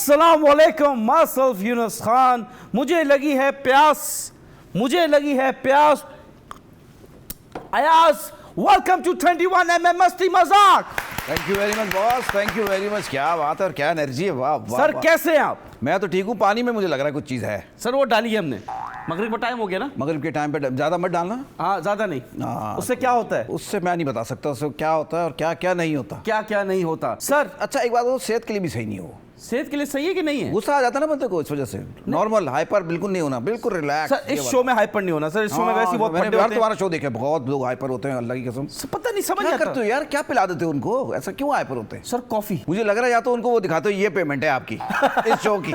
अस्सलाम वालेकुम, मासेल्फ यूनुस खान। मुझे लगी है प्यास। अयाज, वेलकम टू 21mm मस्ती मजाक। Thank you very much boss, thank you very much. क्या बात है और क्या एनर्जी है, वाह वाह। सर कैसे हैं आप? मैं तो ठीक हूँ, पानी में मुझे लग रहा है कुछ चीज़ है। सर वो डाली है हमने, मगरिब का टाइम हो गया ना। मगरिब के टाइम पे ज़्यादा मत डालना। हाँ ज़्यादा नहीं। उससे क्या होता है? उससे मैं नहीं बता सकता उससे क्या होता है और क्या क्या नहीं होता। क्या क्या नहीं होता सर? अच्छा एक बात, वो सेहत के लिए भी सही नहीं हो। सेहत के लिए सही है कि नहीं है? गुस्सा आ जाता है ना बंदे को, इस वजह से नॉर्मल हाइपर बिल्कुल नहीं होना, बिल्कुल रिलैक्स। सर इस शो में हाइपर नहीं होना। सर इस शो में वैसे बहुत मैंने यार तुम्हारा शो देखा, बहुत लोग हाइपर होते हैं, अल्लाह की कसम। पता नहीं समझ क्या करते हो यार, क्या पिला देते हो उनको, ऐसा क्यों हाइपर होते हैं? Sir coffee. मुझे लग रहा है या तो उनको वो दिखाते हो ये पेमेंट है आपकी इस शो की,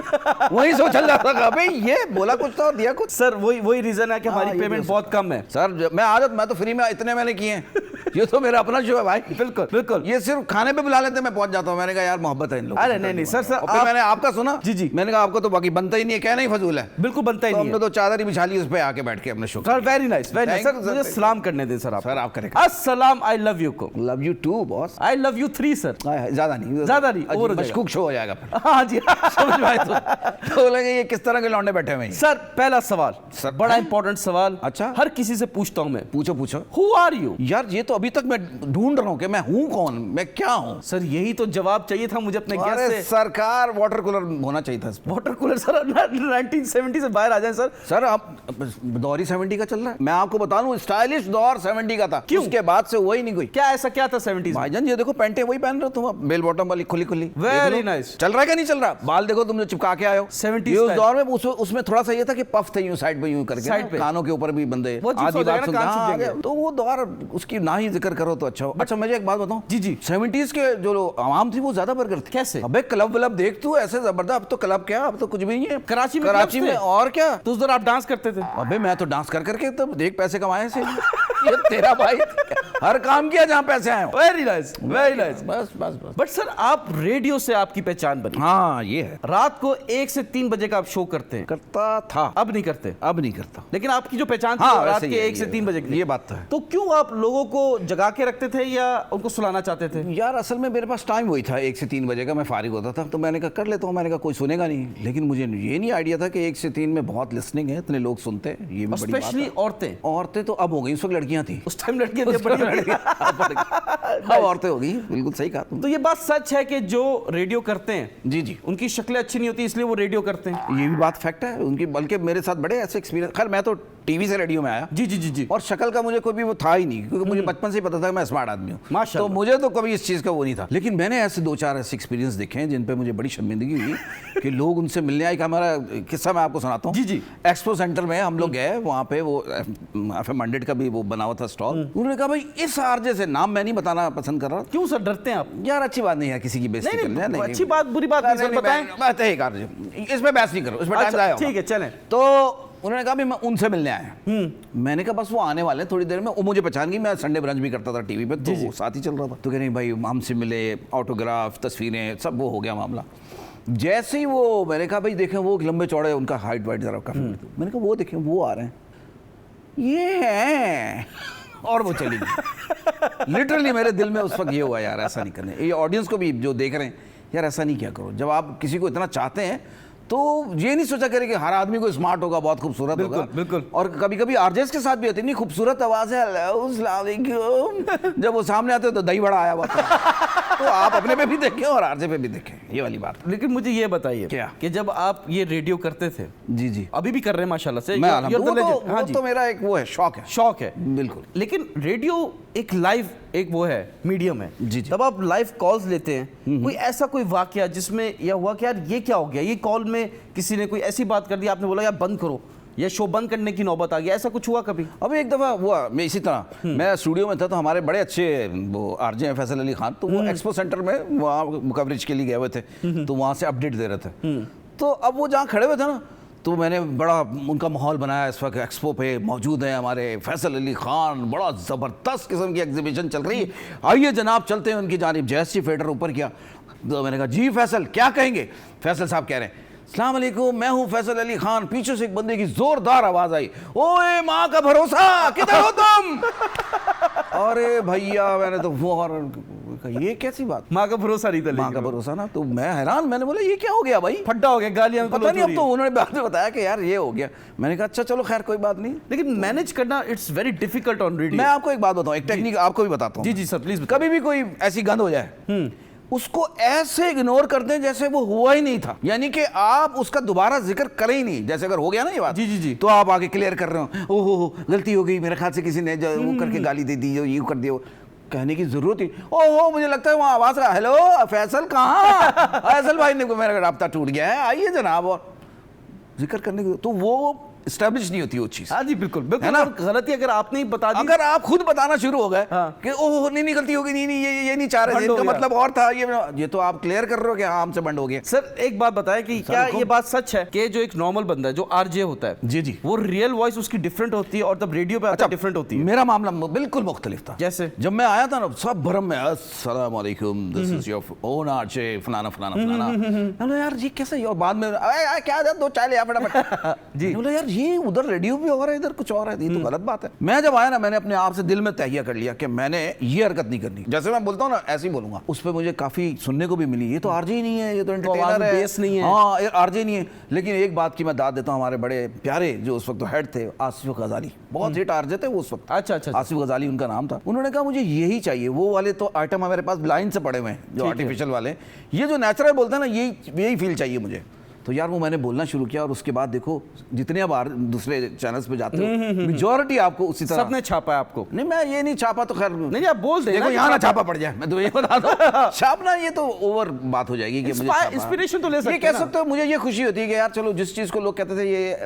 वही सोच चल जाता था भाई, ये बोला कुछ था और दिया कुछ। सर वही रीजन है कि हमारी पेमेंट बहुत कम है। सर मैं तो फ्री में इतने मैंने किए हैं, ये तो मेरा अपना शो है भाई। बिल्कुल बिल्कुल। ये सिर्फ खाने पे बुला लेते, मैं पहुंच जाता हूँ। मैंने कहा यार मोहब्बत है इन लोगों। अरे नहीं सर मैंने आपका सुना। जी मैंने कहा आपको तो बाकी बनता ही नहीं है, क्या नहीं फजूल है, बिल्कुल बनता ही नहीं है। हमने तो चादर ही बिछा ली उस पे आके बैठ के अपने show. Sir very nice sir, मुझे सलाम करने दें सर। आप करें। अस्सलाम, आई लव यू को। Love you too boss. I love you 3 sir. ज्यादा नहीं और मशकूक शो हो जाएगा फिर। हाँ जी समझ में आए तो बोलेंगे ये किस तरह के लौंडे बैठे हुए हैं। सर पहला सवाल सर, बड़ा इंपॉर्टेंट सवाल। अच्छा, हर किसी से पूछता हूँ मैं। पूछो। Who are you? यार ये तो अभी तक मैं ढूंढ रहा हूँ कि मैं हूँ कौन, मैं क्या हूँ। सर यही तो जवाब चाहिए था मुझे अपने गेस्ट से। सरकार वाटर कूलर होना चाहिए था। वाटर कूलर सर 1970 से बाहर आ जाए सर। सर अब दौर ही 70 का चल रहा है, मैं आपको बता दूं, स्टाइलिश दौर 70 का था। क्यों? उसके बाद से वही नहीं कोई। क्या ऐसा क्या था 70s? भाईजान ये देखो पैंटे वही पहन रहे हो तुम, बेल बॉटम वाली खुली वेरी नाइस। चल रहा है क्या नहीं चल रहा? बाल देखो तुम जो चिपका के आए हो 70s उस दौर में। उसमें थोड़ा सा ये था कि पफ थे यूं साइड पे यूं करके, कानों के ऊपर भी बंदे आधी बात सुनते, तो वो दौर उसकी ना ही जिक्र करो तो अच्छा हो। अच्छा मुझे एक बात बताऊं जी 70s के जो आवाम थी वो ज्यादा बर्गर थी। कैसे? अबे क्लब व्लब देख तू, ऐसे जबरदस्त। अब तो क्लब क्या, अब तो कुछ भी नहीं है। कराची में और क्या, तो उस दौर आप डांस करते थे? अबे मैं तो डांस कर करके तो देख पैसे कमाए से ये तेरा भाई हर काम किया जहाँ पैसे आए। वेरी नाइस बस। बट सर आप रेडियो से आपकी पहचान बनी। हाँ ये है। रात को 1 से 3 बजे का आप शो करते हैं? करता था, अब नहीं करता। लेकिन आपकी जो पहचान थी रात के 1 से 3 बजे की, ये बात तो है। तो क्यों आप लोगों को जगा के रखते थे या उनको सुलाना चाहते थे? यार असल में मेरे पास टाइम वही था, 1 से 3 बजे का मैं फारिग होता था, तो मैंने कहा कर लेता हूँ। मैंने कहा कोई सुनेगा नहीं, लेकिन मुझे ये नहीं आइडिया था कि 1 से 3 में बहुत लिसनिंग है, इतने लोग सुनते हैं। ये भी बड़ी बात है। स्पेशली औरतें तो अब हो गई, उस वक्त लड़कियां थी, उस टाइम लड़कियां थी, अब औरतें हो गई। बिल्कुल सही कहा तुम। तो ये बात सच है कि जो रेडियो करते हैं जी उनकी शक्लें अच्छी नहीं होती इसलिए वो रेडियो करते हैं? ये भी बात फैक्ट है उनकी, बल्कि मेरे साथ बड़े ऐसे एक्सपीरियंस। खैर मैं तो टीवी से रेडियो में आया जी और शक्ल का मुझे कोई भी वो था ही नहीं, क्योंकि मुझे बचपन से ही पता था कि मैं स्मार्ट आदमी हूँ, माशाल्लाह। तो मुझे तो कभी इस चीज़ का वो नहीं था। लेकिन मैंने ऐसे 2-4 ऐसे एक्सपीरियंस देखे हैं जिन पे मुझे बड़ी शर्मिंदगी हुई कि लोग उनसे मिलने आए। हमारा किस्सा मैं आपको सुनाता हूँ। जी एक्सपो सेंटर में हम लोग गए, वहाँ पे वो FM 100 का भी वो बना हुआ था स्टॉल। उन्होंने कहा भाई इस आरजे से, नाम मैं नहीं बताना पसंद कर रहा। क्यों सर, डरते हैं आप? यार अच्छी बात नहीं है किसी की बेइज्जती करना। नहीं, अच्छी बात बुरी बात नहीं सर, बताएं। बात है एक आरजे, इसमें बहस नहीं करो, इसमें टाइम जाएगा। ठीक है चलें। तो उन्होंने कहा भी मैं उनसे मिलने आया। मैंने कहा बस वो आने वाले हैं थोड़ी देर में। वो मुझे पहचान गई, मैं संडे ब्रंच भी करता था टीवी पे, तो वो साथ ही चल रहा था। तो कह रही भाई हमसे मिले, ऑटोग्राफ, तस्वीरें, सब वो हो गया मामला। जैसे ही वो, मैंने कहा भाई देखें वो लंबे चौड़े, उनका हाइट वाइट जरा काफी, मैंने कहा वो देखें वो आ रहे हैं, ये है, और वो चली गई। लिटरली मेरे दिल में उस वक्त ये हुआ, यार ऐसा नहीं करने। ये ऑडियंस को भी जो देख रहे हैं, यार ऐसा नहीं किया करो। जब आप किसी को इतना चाहते हैं तो ये नहीं सोचा करें कि हर आदमी को स्मार्ट होगा, बहुत खूबसूरत होगा। बिल्कुल। और कभी कभी आरजेस के साथ भी होती है, इतनी खूबसूरत आवाज़ है, हेलो अस्सलाम वालेकुम, जब वो सामने आते तो दही बड़ा आया हुआ था। तो आप अपने पे भी देखें और आरजे पे भी देखें, ये वाली बात। लेकिन मुझे ये बताइए क्या कि जब आप ये रेडियो करते थे, जी अभी भी कर रहे हैं माशाल्लाह से, वो तो मेरा एक वो है, शौक है बिल्कुल। लेकिन रेडियो एक लाइव एक वो है, मीडियम है जी। तब आप लाइव कॉल्स लेते हैं, कोई ऐसा कोई वाकया जिसमें यह हुआ कि यार ये क्या हो गया, ये कॉल में किसी ने कोई ऐसी बात कर दी, आपने बोला यार बंद करो, या शो बंद करने की नौबत आ गई, ऐसा कुछ हुआ कभी? अब एक दफ़ा हुआ, मैं इसी तरह मैं स्टूडियो में था, तो हमारे बड़े अच्छे वो आरजे हैं फैसल अली खान, तो वो एक्सपो सेंटर में वहाँ कवरेज के लिए गए हुए थे, तो वहाँ से अपडेट दे रहे थे। तो अब वो जहाँ खड़े हुए थे ना, तो मैंने बड़ा उनका माहौल बनाया। इस वक्त एक्सपो पे मौजूद है हमारे फैसल अली खान, बड़ा ज़बरदस्त किस्म की एग्जीबिशन चल रही है, आइए जनाब चलते हैं उनकी जानिब। जैसे फेडर ऊपर किया तो मैंने कहा जी फैसल क्या कहेंगे? फैसल साहब कह रहे हैं अस्सलाम वालेकुम, मैं हूँ फैसल अली खान। पीछे से एक बंदे की जोरदार आवाज आई, ओए माँ का भरोसा किधर हो तुम? अरे भैया मैंने तो कहा ये कैसी बात, माँ का भरोसा नहीं था, माँ का लेकिन भरोसा ना। तो मैं हैरान, मैंने बोला ये क्या हो गया भाई, फड्डा हो गया, गालियां पता नहीं। अब तो उन्होंने बाद में बताया कि यार ये हो गया। मैंने कहा अच्छा चलो खैर कोई बात नहीं। लेकिन मैनेज करना it's very difficult on radio. मैं आपको एक बात बताऊं, एक टेक्निक आपको भी बताता हूँ। जी जी सर प्लीज। कभी भी कोई ऐसी गंद हो जाए, उसको ऐसे इग्नोर कर दें जैसे वो हुआ ही नहीं था, यानी कि आप उसका दोबारा जिक्र करें ही नहीं। जैसे अगर हो गया ना ये बात, जी जी जी, तो आप आगे क्लियर कर रहे हो, ओहो गलती हो गई, मेरे ख्याल से किसी ने जो वो करके गाली दे दी, जो ये कर दिया, कहने की जरूरत ही, ओहो मुझे लगता है वहाँ आवाज रहा, हेलो फैसल कहाँ, फैसल भाई ने मेरा राब्ता टूट गया है, आइए जनाब, और जिक्र करने की, तो वो एस्टैब्लिश नहीं होती वो चीज। हाँ जी बिल्कुल बिल्कुल, है ना? और गलती अगर आपने ही बता दी, अगर आप खुद बताना शुरू हो गए हाँ। कि ओह नहीं गलती हो गई, नहीं ये नहीं चाह रहे थे, इनका मतलब और था, ये तो आप क्लियर कर रहे हो कि हाँ हमसे बंद हो गया। सर एक बात बताएं कि क्या ये बात सच है कि जो एक नॉर्मल बंदा है जो आरजे होता है, जी जी, वो रियल वॉइस उसकी डिफरेंट होती है और तब रेडियो पे आता है डिफरेंट होती है? मेरा मामला बिल्कुल मुख्तलिफ था। जैसे जब मैं आया था ना, सब भरम में अस्सलाम वालेकुम, this is your own RJ फलाना फलाना फलाना। बोला यार ये कैसे, और बाद में क्या दो चाय ले आ फटाफट जी। बोला यार ये उधर रेडियो भी हो रहा है, इधर कुछ और है, ये तो गलत बात है। मैं जब आया ना, मैंने अपने आप से दिल में तहैया कर लिया कि मैंने ये हरकत नहीं करनी। जैसे मैं बोलता हूँ ना ऐसे ही बोलूंगा। उस पर मुझे काफी सुनने को भी मिली, ये तो आरजे ही नहीं है, ये तो एंटरटेनर है, बेस नहीं है, हाँ आरजे नहीं है। लेकिन एक बात की मैं दाद देता हूँ, हमारे बड़े प्यारे जो उस वक्त हेड थे आसिफ गजाली, बहुत हिट आरजे थे वो उस वक्त। अच्छा अच्छा, आसिफ गजाली उनका नाम था। उन्होंने कहा मुझे यही चाहिए, वो वाले तो आइटम हमारे पास लाइन से पड़े हुए हैं जो आर्टिफिशियल वाले, ये जो नेचुरल बोलते हैं ना, यही फील चाहिए मुझे। तो यार वो मैंने बोलना शुरू किया, और उसके बाद देखो जितने बार दूसरे चैनल्स पे जाते हो, मेजॉरिटी आपको उसी तरह सबने छापा है आपको। नहीं मैं ये नहीं छापा तो खैर नहीं आप बोल दे, देखो यहाँ ना छापा पड़ जाए, मैं तो ये बता दूं। छापना ये तो ओवर बात हो जाएगी कि मुझे इंस्पिरेशन तो ले सकते हैं। ये कह सकते हो, मुझे ये खुशी होती है कि यार चलो जिस चीज को लोग कहते थे ये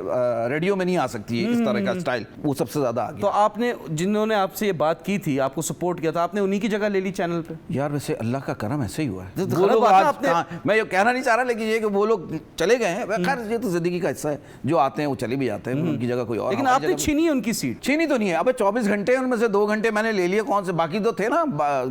रेडियो में नहीं आ सकती है, इस तरह का स्टाइल, वो सबसे ज्यादा आ गया। तो आपने जिन्होंने आपसे ये बात की थी, आपको सपोर्ट किया था, आपने उन्हीं की जगह ले ली चैनल पे? यार वैसे अल्लाह का करम ऐसे ही हुआ है। वो लोग मैं ये कहना नहीं चाह रहा, लेकिन ये कि वो लोग चले गए हैं, खैर ये तो जिंदगी का हिस्सा है, जो आते हैं वो चले भी जाते हैं, उनकी जगह कोई और। लेकिन आपने छीनी है उनकी सीट? छीनी तो नहीं है, अबे 24 घंटे उनमें से 2 घंटे मैंने ले लिए, कौन से बाकी तो थे ना,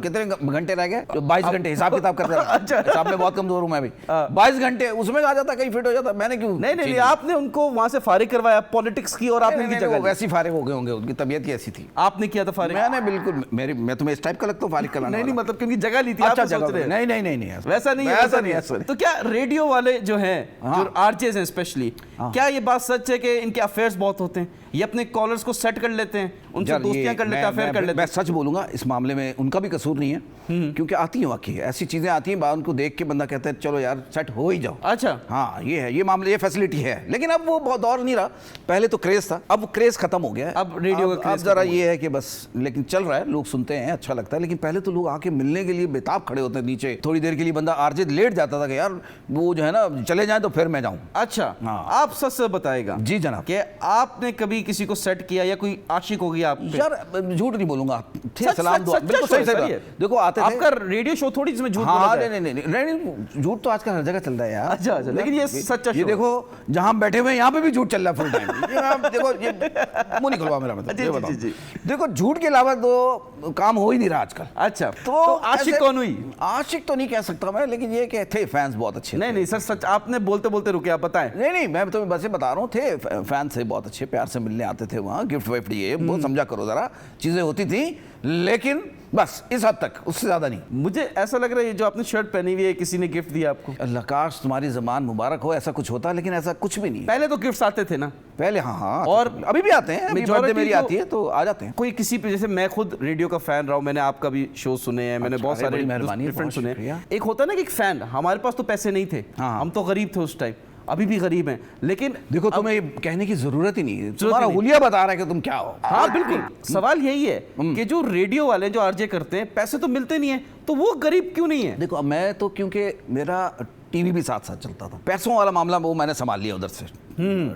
कितने घंटे रह गए, 22 घंटे हिसाब किताब करते रहा। अच्छा, हिसाब में बहुत कमजोर हूं मैं भी। 22 घंटे उसमें आ जाता, कहीं फिट हो जाता, मैंने क्यों? नहीं आपने उनको वहां से फारिग करवाया पॉलिटिक्स की, और आपने उनकी जगह वैसी फारिग हो गए होंगे, उनकी तबीयत ही ऐसी थी। आपने किया था फारिग? मैंने बिल्कुल, मैं तुम्हें इस टाइप का लगता हूँ फारिग कराना? नहीं मतलब कि उनकी जगह ली थी। अच्छा जगह, नहीं वैसा नहीं है। तो क्या रेडियो वाले जो हैं, जो आरजेस हैं स्पेशली, क्या ये बात सच है कि इनके अफेयर्स बहुत होते हैं, ये अपने कॉलर्स को सेट कर लेते हैं, उनसे दोस्तियां कर लेते हैं, अफेयर कर लेते हैं? मैं सच बोलूंगा इस मामले में उनका भी कसूर नहीं है, क्योंकि आती है वाकई ऐसी चीजें आती हैं, उनको देख के बंदा कहता है चलो यार सेट हो ही जाओ। अच्छा हाँ ये है, ये मामले, ये फैसिलिटी है। लेकिन अब वो बहुत दौर नहीं रहा, पहले तो क्रेज था, अब क्रेज खत्म हो गया है। अब रेडियो का क्रेज जरा ये है कि बस, लेकिन चल रहा है, लोग सुनते हैं, अच्छा लगता है। लेकिन पहले तो लोग आके मिलने के लिए बेताब खड़े होते हैं नीचे, थोड़ी देर के लिए बंदा आरजे लेट जाता था कि यार वो जो है ना चले जाए तो फिर मैं जाऊं। अच्छा आप सच से बताएगा जी जनाब कि आपने कभी किसी को सेट किया या कोई आशिक हो गया आप पे? यार झूठ नहीं बोलूंगा, सच, सलाम दुआ, सच, बिल्कुल सच, सही है। देखो आते थे, आपका रेडियो शो थोड़ी जिसमें झूठ बोला हाँ जाए। नहीं झूठ तो आजकल हर जगह चल रहा है यार। अच्छा लेकिन ये सच्चा ये शो देखो जहां हम बैठे हुए हैं यहाँ पे भी झूठ चल रहा है फुल टाइम। देखो ये मुंह नहीं खुलवा मेरा, मतलब ये बताओ। देखो झूठ के अलावा तो काम हो ही नहीं रहा आजकल। अच्छा तो आशिक कौन हुई? आशिक तो नहीं कह सकता मैं, लेकिन ये कि थे फैंस बहुत अच्छे। नहीं सर सच, आपने बोलते बोलते रुके, आप बताएं। नहीं मैं तुम्हें बस बता रहा हूँ, थे फैंस से बहुत अच्छे, प्यार से मिलने आते थे वहाँ, गिफ्ट विफ्ट ये वो समझा करो जरा, चीजें होती थी, लेकिन बस इस हद तक, उससे ज्यादा नहीं। मुझे ऐसा लग रहा है जो आपने शर्ट पहनी हुई है किसी ने गिफ्ट दिया आपको? अल्लाह काश तुम्हारी ज़बान मुबारक हो, ऐसा कुछ होता, लेकिन ऐसा कुछ भी नहीं। पहले तो गिफ्ट्स आते थे ना? पहले हाँ, और अभी भी आते हैं, मेजॉरिटी मेरी आती है तो आ जाते हैं। कोई किसी पे, जैसे मैं खुद रेडियो का फैन रहा हूँ, मैंने आपका भी शो सुने हैं, मैंने बहुत सारे डिफरेंट सुने। एक होता है ना कि एक फैन, हमारे पास तो पैसे नहीं थे, हम तो गरीब थे उस टाइम, अभी भी गरीब हैं, लेकिन देखो तुम्हें कहने की जरूरत ही नहीं है, तुम्हारा हुलिया बता रहा है कि तुम क्या हो। हाँ बिल्कुल, सवाल यही है कि जो रेडियो वाले जो आरजे करते हैं, पैसे तो मिलते नहीं है, तो वो गरीब क्यों नहीं है? देखो मैं तो, क्योंकि मेरा टीवी भी साथ साथ चलता था, पैसों वाला मामला वो मैंने संभाल लिया उधर से,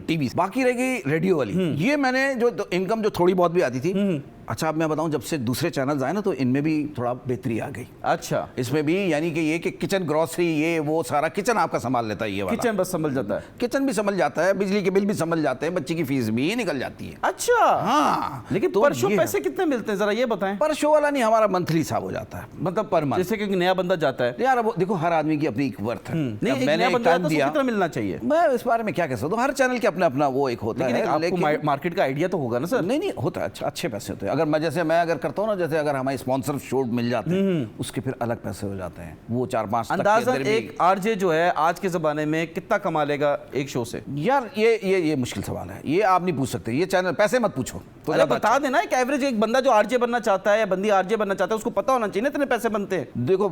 टीवी, बाकी रह गई रेडियो वाली। ये मैंने जो इनकम जो थोड़ी बहुत भी आती थी, अच्छा अब मैं बताऊं, जब से दूसरे चैनल्स आए ना तो इनमें भी थोड़ा बेहतरी आ गई। अच्छा इसमें भी, यानी कि ये कि किचन ग्रोसरी ये वो सारा किचन आपका संभाल लेता है, ये वाला किचन बस संभल जाता है, किचन भी संभल जाता है, बिजली के बिल भी संभल जाते हैं, बच्चे की फीस भी निकल जाती है। अच्छा हाँ, लेकिन तो पर शो पैसे कितने मिलते हैं जरा ये बताएं? पर शो वाला नहीं, हमारा मंथली हिसाब हो जाता है, मतलब पर मंथ। जैसे कि नया बंदा जाता है यार वो देखो हर आदमी की अपनी एक वर्थ है। नहीं, मैंने टाइम दिया, कितना मिलना चाहिए? मैं इस बारे में क्या कह सकता हूँ, हर चैनल के अपना अपना वो एक होता है, लेकिन मार्केट का आइडिया तो होगा ना सर? नहीं होता है, अच्छे पैसे होते हैं अगर मैं अगर करता हूँ ना, जैसे अगर हमारे स्पॉन्सर शो मिल जाते हैं उसके फिर अलग पैसे हो जाते हैं, वो 4-5 अंदाज़न एक आरजे जो है आज के ज़माने में कितना कमा लेगा एक शो से? यार ये मुश्किल सवाल है, ये आप नहीं पूछ सकते, ये चैनल पैसे मत पूछो तो अरे बता देना एक एवरेज, एक बंदा जो आरजे बनना चाहता है या बंदी आरजे बनना चाहता है उसको पता होना चाहिए ना इतने पैसे बनते हैं। देखो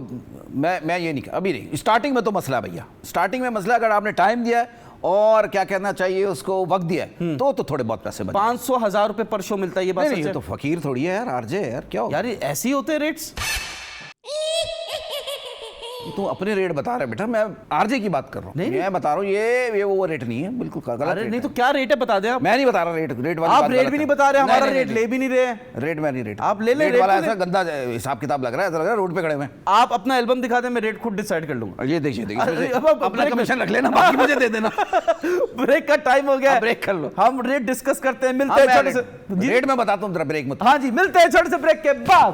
मैं ये नहीं, अभी नहीं, स्टार्टिंग में तो मसला है भैया, स्टार्टिंग में मसला, अगर आपने टाइम दिया है और क्या कहना चाहिए उसको वक्त दिया है तो थोड़े बहुत पैसे बन 500,000 रुपए पर शो मिलता है, ये बात नहीं, ये तो फकीर थोड़ी है यार, आरजे है यार, क्या हो यार ऐसे ही होते हैं रेट्स। तू अपने रेट बता रहा है बेटा, मैं आरजे की बात कर रहा हूँ, मैं बता रहा हूँ ये वो रेट नहीं है, बिल्कुल गलत अरे रेट नहीं है। तो क्या रेट है बता दे आप। मैं नहीं बता रहा रेट वाली आप बात रेट गलत भी नहीं है। बता रहे, हमारा नहीं, रेट नहीं, ले भी नहीं रहे। रेट मैं नहीं, रेट आप ले ले, रेट रेट वाला ले। ऐसा गंदा हिसाब किताब लग रहा है रोड पे खड़े हुए। आप अपना एल्बम दिखा दे, मैं रेट खुद डिसाइड कर लूंगा। ये देखिए अरे, अब अपना break कमीशन रख लेना, बाकी मुझे दे देना। ब्रेक का टाइम हो गया है, ब्रेक कर लो, हम रेट डिस्कस करते हैं, मिलते हैं छोटे से। जी? रेट मैं बताता हूँ, जरा ब्रेक मत। हाँ जी, मिलते हैं छोटे से ब्रेक के बाद।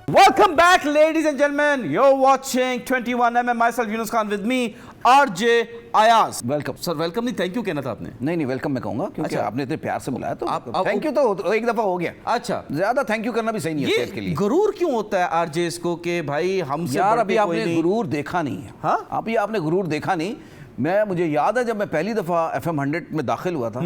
Welcome back, ladies and gentlemen. You're watching 21mm. Myself, Yunus Khan, with me, RJ Ayaz. Welcome sir welcome नहीं, थैंक यू कहना था आपने। नहीं वेलकम मैं कहूंगा, क्योंकि अच्छा। आपने इतने प्यार से बुलाया तो आप थैंक यू तो एक दफा हो गया। अच्छा, ज्यादा थैंक यू करना भी सही नहीं है सेहत के ये लिए। गुरूर क्यों होता है आरजेस को कि भाई हमसे यार बढ़ अभी के कोई आपने नहीं? गुरूर देखा नहीं है। हाँ? अभी आपने गुरूर देखा नहीं। मुझे याद है जब मैं पहली दफा FM 100 में दाखिल हुआ था,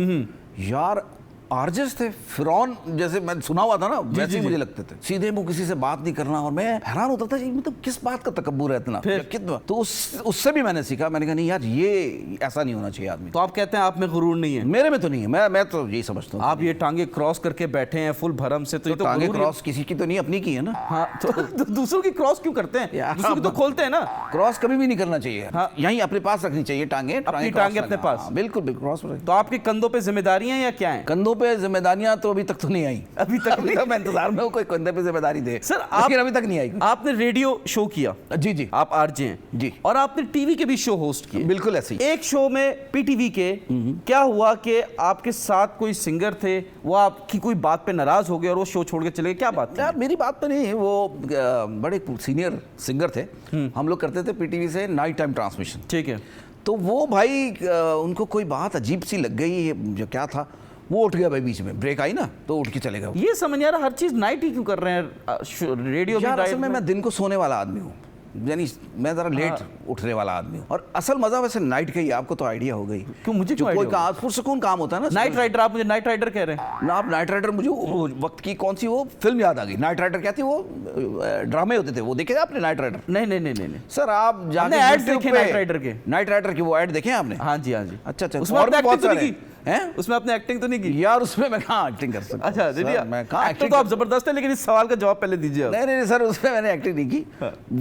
यार आरजेस थे फिरौन, जैसे मैं सुना हुआ था ना वैसे ही मुझे लगते थे, सीधे मुंह किसी से बात नहीं करना, और मैं हैरान होता था मतलब किस बात का तकब्बुर है इतना, कितना। तो उससे भी मैंने सीखा, मैंने कहा नहीं यार ये ऐसा नहीं होना चाहिए आदमी। तो आप कहते हैं आप में गुरूर नहीं है? मेरे में तो नहीं है, मैं तो यही समझता हूँ। आप ये टांगे क्रॉस करके बैठे हैं फुल भरम से, तो ये तो टांगे गुरूर ही- क्रॉस किसी की तो नहीं, अपनी की है ना। हाँ तो दूसरों की क्रॉस क्यों करते हैं? यार, दूसरों की तो खोलते हैं ना। क्रॉस कभी भी नहीं करना चाहिए। हाँ। यहीं अपने पास रखनी चाहिए टांगे, अपनी क्रॉस टांगे अपने रखना। पास। हाँ, बिल्कुल बिल्कुल क्रॉस पर। तो आपके कंधों पे जिम्मेदारियां या क्या है? कंधों पे जिम्मेदारियां तो अभी तक तो नहीं आई, अभी तक नहीं। मैं इंतजार में हूँ कोई कंधे पे जिम्मेदारी दे सर, लेकिन अभी तक नहीं आई। आपने रेडियो शो किया, जी आप आरजे हैं जी, और आपने टीवी के भी शो होस्ट किए। बिल्कुल ऐसे ही। एक शो में पीटीवी के क्या हुआ कि आपके साथ कोई सिंगर थे, वो आपकी कोई बात पे नाराज हो गए और वो शो छोड़ के चले गए, क्या बात थी? यार मेरी बात तो नहीं है, वो बड़े सीनियर सिंगर थे, हम लोग करते थे पीटीवी से नाइट टाइम ट्रांसमिशन। ठीक है। तो वो भाई उनको कोई बात अजीब सी लग गई, जो क्या था, वो उठ गया भाई, बीच में ब्रेक आई ना तो उठ के चले गए। ये समझ नहीं आ रहा हर चीज नाइट ही क्यों कर रहे हैं? रेडियो भी यार असल नाइट में मैं दिन को सोने वाला आदमी हूँ, यानी मैं ज़रा लेट उठने वाला आदमी हूँ, और असल मज़ा वैसे नाइट का ही, आपको तो आइडिया हो गई। क्यों मुझे जो क्यों कोई idea काम पुरसकून काम होता है ना, नाइट राइडर, आप मुझे नाइट राइडर कह रहे हैं? ना आप नाइट राइडर, मुझे वो वक्त की कौन सी वो फिल्म याद आ गई, नाइट राइडर क्या थी, वो ड्रामे होते थे, वो देखे आपने नाइट राइडर? नहीं नहीं नहीं नहीं सर आप हमने जाके ads YouTube देखे पे नाइट राइडर के। नाइट राइडर की वो ऐड देखे आपने? हाँ जी हाँ जी। अच्छा अच्छा, उसमें और आपने भी बहुत एक्टिंग तो नहीं सारे की हैं? उसमें आपने एक्टिंग तो नहीं की? यार उसमें मैं कहाँ एक्टिंग कर सकता हूँ? अच्छा दे दिया। मैं कहाँ एक्टिंग एक्टिंग तो आप जबरदस्त है, लेकिन इस सवाल का जवाब पहले दीजिए आप। नहीं सर, उसमें मैंने एक्टिंग नहीं की।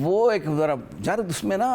वो एक जरा यार उसमें ना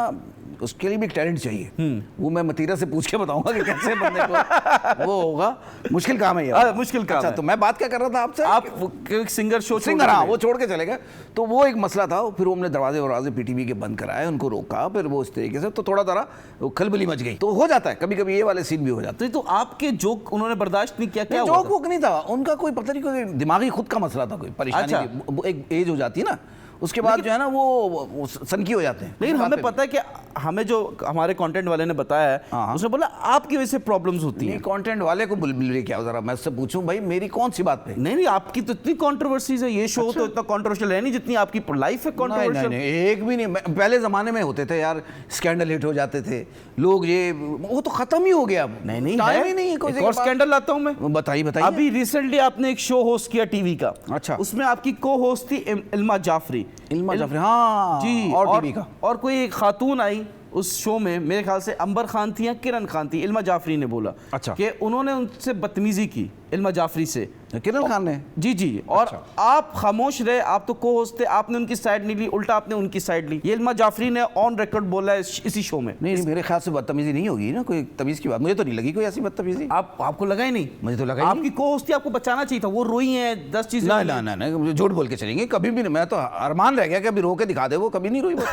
उसके लिए भी टैलेंट चाहिए, वो मैं मतीरा से पूछ के बताऊंगा कि कैसे बंदे को वो होगा, मुश्किल काम है यार, मुश्किल काम अच्छा है। तो मैं बात क्या कर रहा था आपसे, आप सिंगर शो सिंगर, हाँ वो छोड़ के चले गए, तो वो एक मसला था। फिर हमने दरवाजे पीटीवी के बंद कराए, उनको रोका, फिर वो इस तरीके से तो थोड़ा खलबली मच गई। तो हो जाता है कभी कभी, ये वाले सीन भी हो जाते हैं। तो आपके जोक उन्होंने बर्दाश्त नहीं किया, क्या हुआ जोक था? वोक नहीं था उनका, कोई पता नहीं, कोई दिमागी खुद का मसला था, कोई परेशानी अच्छा। थी। एक एज हो जाती है ना, उसके बाद जो है ना वो सनकी हो जाते हैं। लेकिन इस बात हमें पे पता है कि हमें जो हमारे कंटेंट वाले ने बताया है, हाँ। उसने बोला आपकी वजह से प्रॉब्लम्स होती नहीं, हैं। कंटेंट वाले को बुलबुल क्या, जरा मैं उससे पूछूं भाई मेरी कौन सी बात पे? नहीं आपकी तो इतनी कंट्रोवर्सीज है, ये शो तो इतना कंट्रोवर्शियल है नहीं जितनी आपकी लाइफ है कंट्रोवर्शियल। नहीं, एक भी नहीं। पहले जमाने में होते थे यार, स्कैंडल हिट हो जाते थे लोग, ये वो तो खत्म ही हो गया अब। नहीं टाइम है। ही नहीं है कोई एक और स्कैंडल लाता हूं मैं, बताइए। अभी रिसेंटली आपने एक शो होस्ट किया टीवी का, अच्छा। उसमें आपकी को होस्ट थी इल्मा जाफरी। हाँ जी, और टीवी का, और कोई एक खातून आई उस शो में, मेरे ख्याल से अंबर खान थी या किरण खान थी, इल्मा जाफरी ने बोला अच्छा। कि उन्होंने उनसे बदतमीजी की इल्मा जाफरी से, किरण खान ने। जी और आप खामोश रहे, आप तो को होस्ट थे, आपने उनकी साइड नहीं ली, उल्टा आपने उनकी साइड ली। ये इल्मा जाफरी ने ऑन रिकॉर्ड बोला है इसी शो में। नहीं मेरे ख्याल से बदतमीजी नहीं होगी ना, कोई तमीज की बात मुझे तो नहीं लगी कोई ऐसी बदतमीजी। आपको लगा ही नहीं? मुझे तो लगा ही आपकी को होस्ट थी, आपको बचाना चाहिए था, वो रोई है 10 चीजें। नहीं, झूठ बोल के चलेंगे, कभी भी नहीं। मैं तो अरमान रह गया कि अभी रो के दिखा दे, वो कभी नहीं रोई वो।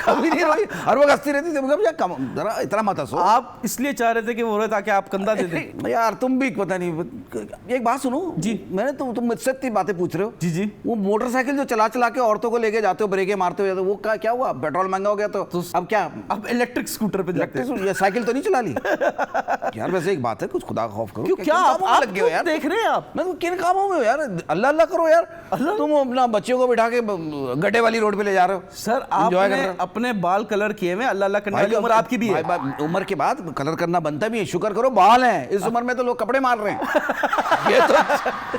कभी नहीं रोई, हर वक्त हंसती रहती थी। मैं कहा भैया कम जरा इतना मत हंसो। आप इसलिए चाह रहे थे कि वो रोए ताकि आप कंधा दे दें। यार तुम भी पता नहीं, एक बात सुनो जी, मैंने तुम मुझसे इतनी बातें पूछ रहे हो जी जी, वो मोटरसाइकिल जो चला चला के औरतों को लेके जाते हो, ब्रेकें मारते हो, वो क्या हुआ? पेट्रोल महंगा हो गया तो अब क्या? अब इलेक्ट्रिक स्कूटर पे जाते हैं। ये साइकिल तो नहीं चला ली? यार वैसे एक बात है, कुछ खुदा का खौफ करो। क्यों, क्या आप लग गए हो यार? देख रहे हैं आप? मैं किन कामों में हो यार? अल्लाह अल्लाह करो यार। तुम अपना बच्चों को बिठा के गड्ढे वाली रोड पे ले जा रहे हो सर। आपने अपने बाल कलर किए हुए, अल्लाह अल्लाह करने वाली उम्र आपकी भी है। उम्र के बाद कलर करना बनता भी है, शुक्र करो बाल हैं। इस उम्र में तो लोग कपड़े मार रहे हैं। ये तो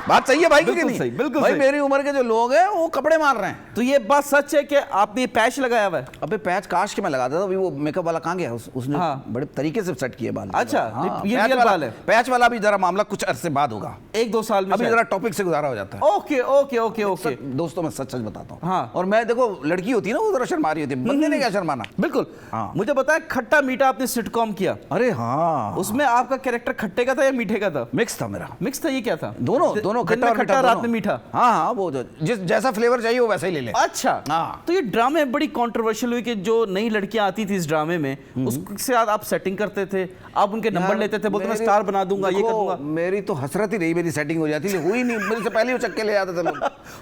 बात सही है भाई, बिल्कुल सही, बिल्कुल भाई सही। मेरी उम्र के जो लोग हैं वो कपड़े मार रहे हैं। तो ये बात सच है कि आपने ये पैच लगाया हुआ है? अबे पैच काश के मैं लगाता था, अभी वो मेकअप वाला कहाँ गया? उसने बड़े तरीके से सेट किए बाल। अच्छा, ये पैच रियल बाल है? पैच वाला भी जरा मामला कुछ अरसे बाद होगा, 1-2 साल में। अभी जरा टॉपिक से गुजारा हो जाता है। Okay okay okay okay. दोस्तों मैं सच सच बताता हूँ। हाँ। और मैं देखो लड़की होती है ना वो जरा शर्मा रही होती है, बंदे ने क्या शर्माना। बिल्कुल। हाँ। मुझे बताया, खट्टा मीठा आपने सिटकॉम किया। अरे हाँ, उसमें आपका कैरेक्टर खट्टे का था या मीठे का था? मिक्स था मेरा। मिक्स था? ये क्या था? दोनों दिन में खट्टा, रात में मीठा। हाँ हाँ, वो जिस जैसा फ्लेवर चाहिए वो वैसा ही ले ले। अच्छा। हाँ। तो ये ड्रामे बड़ी कंट्रोवर्शियल हुई कि जो नई लड़कियां आती थी इस ड्रामे में, उससे आप सेटिंग करते थे, आप उनके नंबर लेते थे, बोलते मैं स्टार बना दूंगा, ये कर दूंगा। मेरी तो हसरत ही रही, मेरी सेटिंग हो जाती, हुई नहीं। मेरे से पहले वो चक्के ले जाते थे लोग।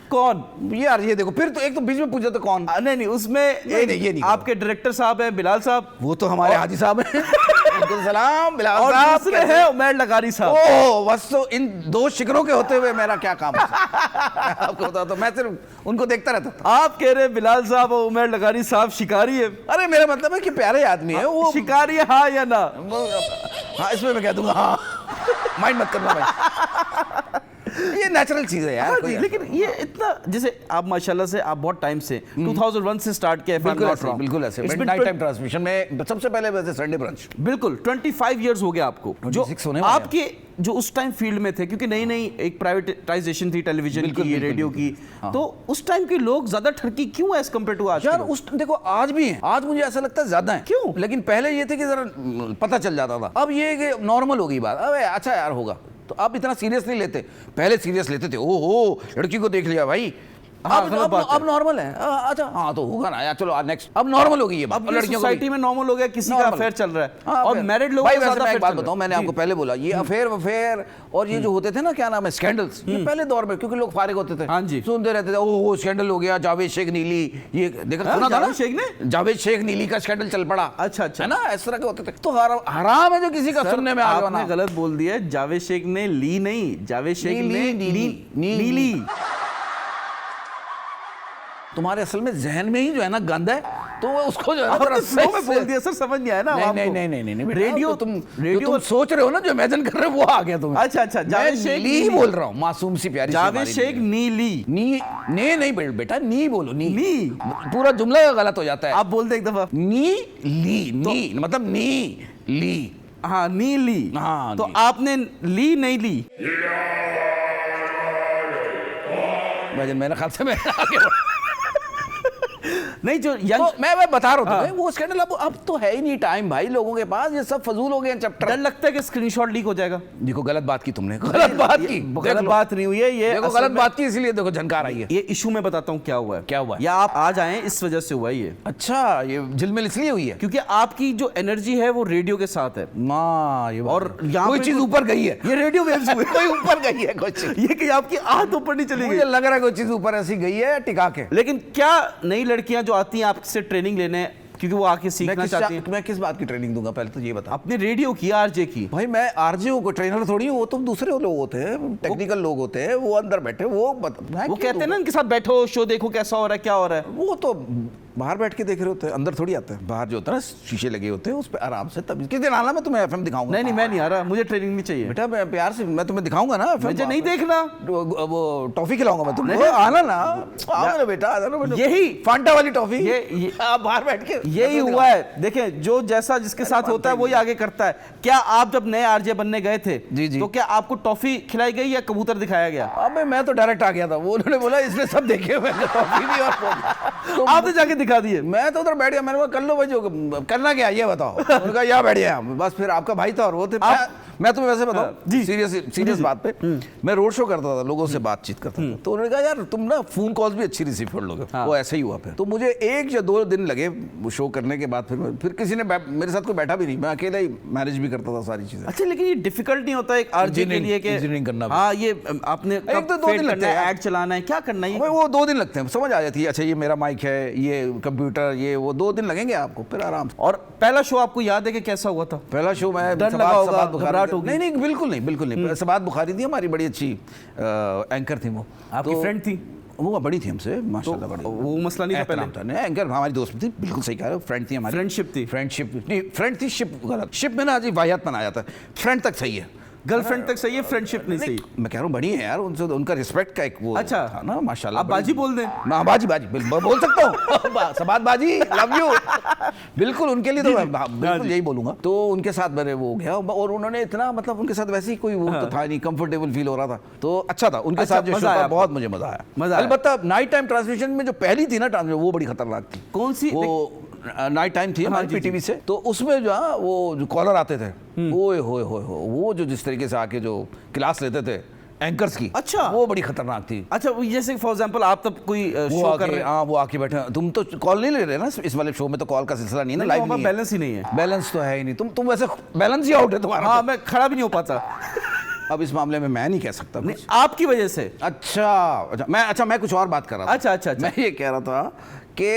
कौन? यार ये देखो, फिर तो एक तो बीच में पूछा तो कौन? नहीं उसमें ये नहीं आपके डायरेक्टर साहब है बिलाल साहब, वो तो हमारे हाजी साहब हैं। उनको सलाम बिलाल और साहब। दूसरे हैं उमैर लगारी साहब। ओह बस, तो इन दो शिकरों के होते हुए मेरा क्या काम है? आपको बता, तो मैं सिर्फ उनको देखता रहता था। आप कह रहे बिलाल साहब और उमैर लगारी साहब शिकारी है? अरे मेरा मतलब है कि प्यारे आदमी है वो। शिकारी है हाँ या ना? हाँ इसमें मैं कह दूंगा हाँ। माइंड मत करना भाई, ये नेचुरल चीज है यार। हाँ जी, लेकिन ये इतना, जैसे आप माशाल्लाह से आप बहुत टाइम से 2001 से स्टार्ट किया है। बिल्कुल ऐसे नाइट टाइम ट्रांसमिशन में सबसे पहले वैसे संडे ब्रंच। बिल्कुल 25 इयर्स हो गया आपको, जो आपके जो उस टाइम फील्ड में थे, क्योंकि नई नई एक प्राइवेटाइजेशन थी टेलीविजन की, रेडियो की। तो उस टाइम के लोग ज्यादा ठरकी क्यों है एज कम्पेयर टू आज? यार उस देखो आज भी है, आज मुझे ऐसा लगता है ज्यादा है। क्यों? लेकिन पहले ये थे कि जरा पता चल जाता था, अब ये कि नॉर्मल हो गई बात। अबे अच्छा यार होगा, तो अब इतना सीरियस नहीं लेते, पहले सीरियस लेते थे। ओहो लड़की को देख लिया भाई, हाँ, अब नॉर्मल है। अच्छा हाँ तो होगा ना यार, चलो आज नेक्स्ट। अब नॉर्मल हो गई है, अब लड़कियों सोसाइटी में नॉर्मल हो गया, किसी का अफेयर चल रहा है। और मैरिड लोगों का ज्यादा। एक बात बताऊं, मैंने आपको पहले बोला ये अफेयर और ये जो होते थे ना, क्या नाम है, स्कैंडल्स, ये पहले दौर में क्योंकि लोग फारिग होते थे, हाँ जी, सुनते रहते थे। ओह स्कैंडल हो गया, जावेद शेख नीली, ये देखा सुना था ना? जावेद शेख नीली का स्कैंडल चल पड़ा। अच्छा है ना, इस तरह के होते थे। तो हराम है जो किसी का सुनने में आ गया। आपने गलत बोल दिया, जावेद शेख ने ली नहीं, जावेद शेख ने नीली। तुम्हारे असल में जहन में ही जो है ना गंद है, तो उसको जो है ना स्लो में बोल दिया सर, समझ नहीं आया ना आपको? नहीं रेडियो तुम सोच रहे हो ना, जो इमेजिन कर रहे हो वो आ गया तुम्हें। अच्छा जावेद शेख नीली बोल रहा हूँ, मासूम सी प्यारी जावेद शेख नीली। नहीं बेटा, नी बोलो, नी पूरा जुमला गलत हो जाता है। आप बोल दे एक दफा, नी मतलब नी ली। हाँ नीली। हाँ तो आपने ली नहीं ली? मेरे ख्याल से मैं आगे नहीं, जो यंग तो मैं बता रहा हूँ वो स्कैंडल अब तो है ही नहीं टाइम भाई लोगों के पास, ये सब फजूल हो गए चैप्टर। डर लगता है कि स्क्रीनशॉट लीक हो जाएगा। देखो गलत बात की तुमने, गलत बात नहीं हुई है ये, देखो गलत बात की, इसलिए देखो झनकार आई है। ये इशू मैं बताता हूँ क्या हुआ है। क्या हुआ? या आप आज आए इस वजह से हुआ ये? अच्छा, ये झिलमिल इसलिए हुई है क्योंकि आपकी जो एनर्जी है वो रेडियो के साथ है। और यहाँ कोई चीज ऊपर गई है, ये रेडियो वेव्स हुए, कोई ऊपर गई है कुछ, ये कि आपकी आहट ऊपर नहीं चली गई। मुझे लग रहा है कोई चीज ऊपर ऐसी गई है टिका के। लेकिन क्या नई लड़कियां जो आती हैं आपसे ट्रेनिंग लेने, क्योंकि वो आके सीखना चाहती हैं? मैं किस बात की ट्रेनिंग दूंगा पहले तो ये बता। अपने रेडियो की, आरजे की। भाई मैं आरजे हूँ, कोई ट्रेनर थोड़ी हूँ, वो तो दूसरे लोग होते हैं, टेक्निकल लोग होते हैं, वो अंदर बैठे वो कहते हैं ना इनके साथ बैठो, शो देखो कैसा हो रहा है, क्या हो रहा है। वो तो बाहर बैठ के देख रहे होते हैं, अंदर थोड़ी आते हैं। बाहर जो होता है ना शीशे लगे होते हैं, उस पर आराम से। तब किस दिन आना, मैं तुम्हें एफएम दिखाऊंगा। नहीं मैं नहीं आ रहा, मुझे ट्रेनिंग नहीं चाहिए बेटा, मैं प्यार से मैं तुम्हें दिखाऊंगा ना। मुझे नहीं देखना, वो टॉफी खिलाऊंगा मैं तुम्हें, आना ना। आओ ना बेटा, यही फांटा वाली टॉफी, ये बाहर बैठ के यही हुआ है। देखें, जो जैसा जिसके साथ होता है वही आगे करता है। क्या आप जब नए आरजे बनने गए थे जी तो क्या आपको टॉफी खिलाई गई या कबूतर दिखाया गया? अबे मैं तो डायरेक्ट आ गया था, वो उन्होंने बोला इसने सब देखे हुए हैं, टॉफी भी और आपने जाके दिखा दिए। मैं तो उधर बैठ गया, मैंने कहा कर लो भाई, जो करना क्या ये बताओ। उन्होंने कहा यहाँ बैठ गया, बस फिर आपका भाई था और वो थे। मैं तुम्हें वैसे बताऊं, जी। सीरियस बात पे, मैं रोड शो करता था, लोगों से बातचीत करता था, तो उन्होंने कहा यार तुम ना फोन कॉल्स भी अच्छी रिसीव कर लोगे। वो ऐसे ही हुआ फिर। तो मुझे 1 या 2 दिन लगे वो शो करने के बाद, फिर किसी ने मेरे साथ कोई बैठा भी नहीं, मैं अकेला ही मैनेज भी करता था सारी चीजें। अच्छा, लेकिन ये डिफिकल्ट नहीं होता एक आरजे के लिए कि इंजीनियरिंग करना? हाँ, ये आपने एक तो 2 दिन लगते हैं, ऐड चलाना है, क्या करना है? भाई वो 2 दिन लगते हैं, समझ आ जाती है, अच्छा ये मेरा माइक है, ये कंप्यूटर, ये वो 2 दिन लगेंगे आपको, फिर आराम से। और पहला शो आपको याद है कि कैसा हुआ था? पहला शो मैं डर लगा होगा, घबराहट होगी? नहीं, बिल्कुल नहीं। सबात बुखारी थी हमारी, बड़ी अच्छी एंकर थी वो। आपकी फ्रेंड थी? वो बड़ी थी हमसे माशाल्लाह, बड़ी। वो मसला नहीं था पहले? नहीं, एंकर हमारी दोस्त थी, बिल्कुल सही कह रहे हो, फ्रेंड थी हमारी। फ्रेंडशिप थी? फ्रेंडशिप नहीं, फ्रेंड थी, शिप गलत। शिप में ना अजी वाहियात बनाया जाता है, फ्रेंड तक सही है, गर्लफ्रेंड तक सही है, फ्रेंडशिप नहीं सही? मैं कह रहा हूँ बड़ी है यार, उनसे उनका रिस्पेक्ट का एक वो अच्छा था ना, माशाल्लाह। आप बाजी बोल दें? ना, बाजी बोल सकता हूँ। सबात बाजी, लव यू। बिल्कुल उनके लिए तो मैं बिल्कुल यही बोलूंगा। तो उनके साथ मेरे वो हो गया, और उन्होंने इतना, मतलब उनके साथ वैसे ही कोई वो तो था नहीं, कंफर्टेबल फील हो रहा था, तो अच्छा था उनके साथ जो शो था, बहुत मुझे मजा आया। अलबत्ता नाइट टाइम ट्रांसमिशन में जो पहली थी ना ट्रांसमिशन, वो बड़ी खतरनाक थी। कौन सी? वो नाइट टाइम थी हमारी पीटीवी से, तो उसमें जो है वो जो कॉलर आते थे, ओए होए होए, वो जो जिस तरीके से आके जो क्लास लेते थे एंकर्स की, अच्छा, वो बड़ी खतरनाक थी। अच्छा, जैसे फॉर एग्जांपल आप तब कोई शो कर रहे हैं, हाँ, वो आके बैठे, तुम तो कॉल नहीं ले रहे ना इस वाले शो में, तो कॉल का सिलसिला नहीं है ना, लाइव नहीं है, बैलेंस ही नहीं है। बैलेंस तो है ही नहीं, तुम वैसे बैलेंस ही आउट है तुम्हारा। हाँ, मैं खड़ा भी नहीं हो पाता। अब इस मामले में मैं नहीं कह सकता नहीं, आपकी वजह से। अच्छा, मैं कुछ और बात कर रहा था। अच्छा। मैं ये कह रहा था कि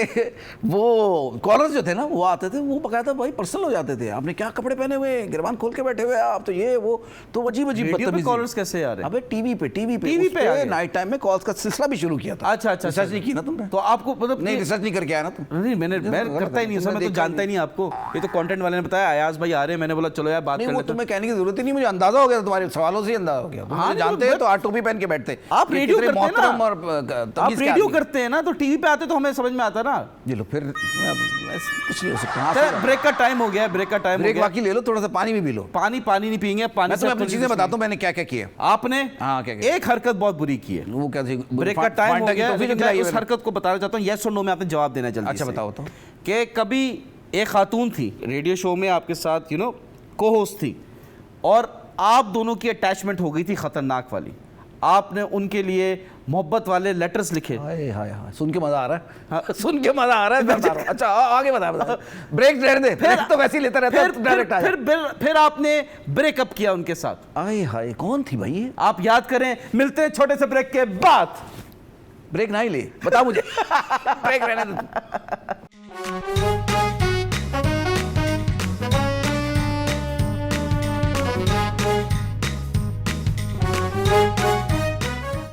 वो कॉलर्स जो थे ना, वो आते थे, वो बकायदा भाई पर्सनल हो जाते थे, आपने क्या कपड़े पहने हुए, गिरबान खोल के बैठे हुए आप, तो ये वो, तो अजीब बदतमीजी। कॉलर्स कैसे आ रहे हैं? अबे टीवी पे नाइट टाइम में कॉल्स का सिलसिला भी शुरू किया था। अच्छा, रिसर्च नहीं की ना तुमने? तो आपको मतलब नहीं, रिसर्च नहीं करके आया ना तुम? नहीं, मैं करता ही नहीं, मैं तो जानता ही नहीं आपको, ये तो कंटेंट वाले ने बताया, अयाज भाई आ रहे हैं, मैंने बोला चलो यार बात कर लेते हैं। तुम्हें कहने की जरूरत ही नहीं, मुझे अंदाजा हो गया, तुम्हारे सवालों से ही अंदाजा हो गया, तुम जानते हो तो आप टोपी पहन के बैठते। आप रेडियो करते हैं ना, आप रेडियो करते हैं ना, तो टीवी पे आते तो हमें समझ में आता ना। फिर कुछ नहीं हो सकता। ब्रेक का टाइम हो गया, ब्रेक बाकी ले लो, थोड़ा सा पानी भी पी लो। पानी नहीं पियेंगे, पानी मैं तुम्हें चीजें बताता हूँ मैंने क्या क्या किया। आपने एक हरकत बहुत बुरी की है। वो क्या? ब्रेक का टाइम हो गया, लेकिन मैं उस हरकत को बताना चाहता हूँ, यस और नो में आपने जवाब देना जल्दी। अच्छा बताओ तो। कि कभी एक खातून थी रेडियो शो में आपके साथ, को होस्ट थी, और आप दोनों की अटैचमेंट हो गई थी खतरनाक वाली। आपने उनके लिए मोहब्बत वाले लेटर्स लिखे। हाय हाय हाय, सुन के मजा आ रहा है। हाँ, सुन के मजा आ रहा है, मैं बता रहा हूं। अच्छा आगे बता। ब्रेक रहने दे, फिर तो वैसे ही लेता रहता है, डायरेक्ट आ जा। फिर आपने ब्रेकअप किया उनके साथ। हाय हाय, कौन थी भाई ये? आप याद करें, मिलते हैं छोटे से ब्रेक के बाद। ब्रेक ना ही ले, बता मुझे। ब्रेक रहने दे।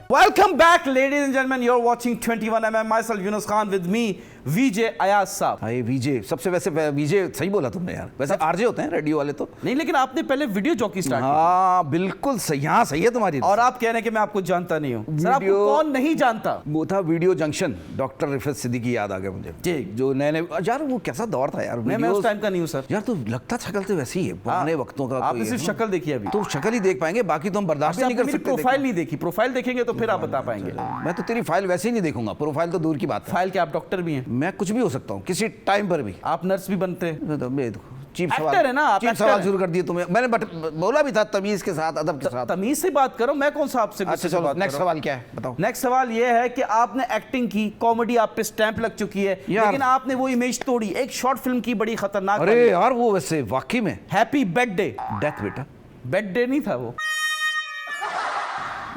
Welcome back, ladies and gentlemen. You're watching 21mm. Myself, Yunus Khan, with me, VJ Ayaz साहब। हाय VJ, सबसे वैसे VJ सही बोला तुमने यार, वैसे आरजे होते हैं रेडियो वाले तो नहीं, लेकिन आपने पहले वीडियो जॉकी स्टार्ट किया। हाँ बिल्कुल सही, यहाँ सही है तुम्हारी। और आप कह रहे हैं कि मैं आपको जानता नहीं हूँ। सर, आपको कौन नहीं जानता? वो था video junction, doctor Rifat Siddiqui याद आ गया मुझे। ठीक, जो नए यार, वो कैसा दौर था यार। मैं उस टाइम का नहीं हूँ सर। यार तो लगता शक्ल तो वैसे ही है, पुराने वक्तों का। आपने सिर्फ शक्ल देखी है अभी, तो शक्ल ही देख पाएंगे, बाकी तो हम बर्दाश्त नहीं कर सकते। प्रोफाइल नहीं देखी, प्रोफाइल देखेंगे तो फिर आप बता पाएंगे। मैं तो तेरी फाइल वैसे ही नहीं देखूंगा, प्रोफाइल तो दूर की बात है। फाइल क्या आप डॉक्टर भी हैं? मैं कुछ भी हो सकता हूँ किसी टाइम पर भी। आप नर्स भी बनते हैं? चीप सवाल है ना, चीप सवाल शुरू कर दिए तुम्हें मैंने, बट बोला भी था तमीज के साथ, अदब के साथ। तमीज से बात करो, मैं कौन सा आपसे? अच्छा चलो, नेक्स्ट सवाल क्या है बताओ। नेक्स्ट सवाल ये है कि आपने एक्टिंग की, कॉमेडी आप पे स्टैंप लग चुकी है, लेकिन आपने वो इमेज तोड़ी एक शॉर्ट फिल्म की, बड़ी खतरनाक। अरे यार वो वैसे वाकई में happy birthday death. Bed day नहीं था वो।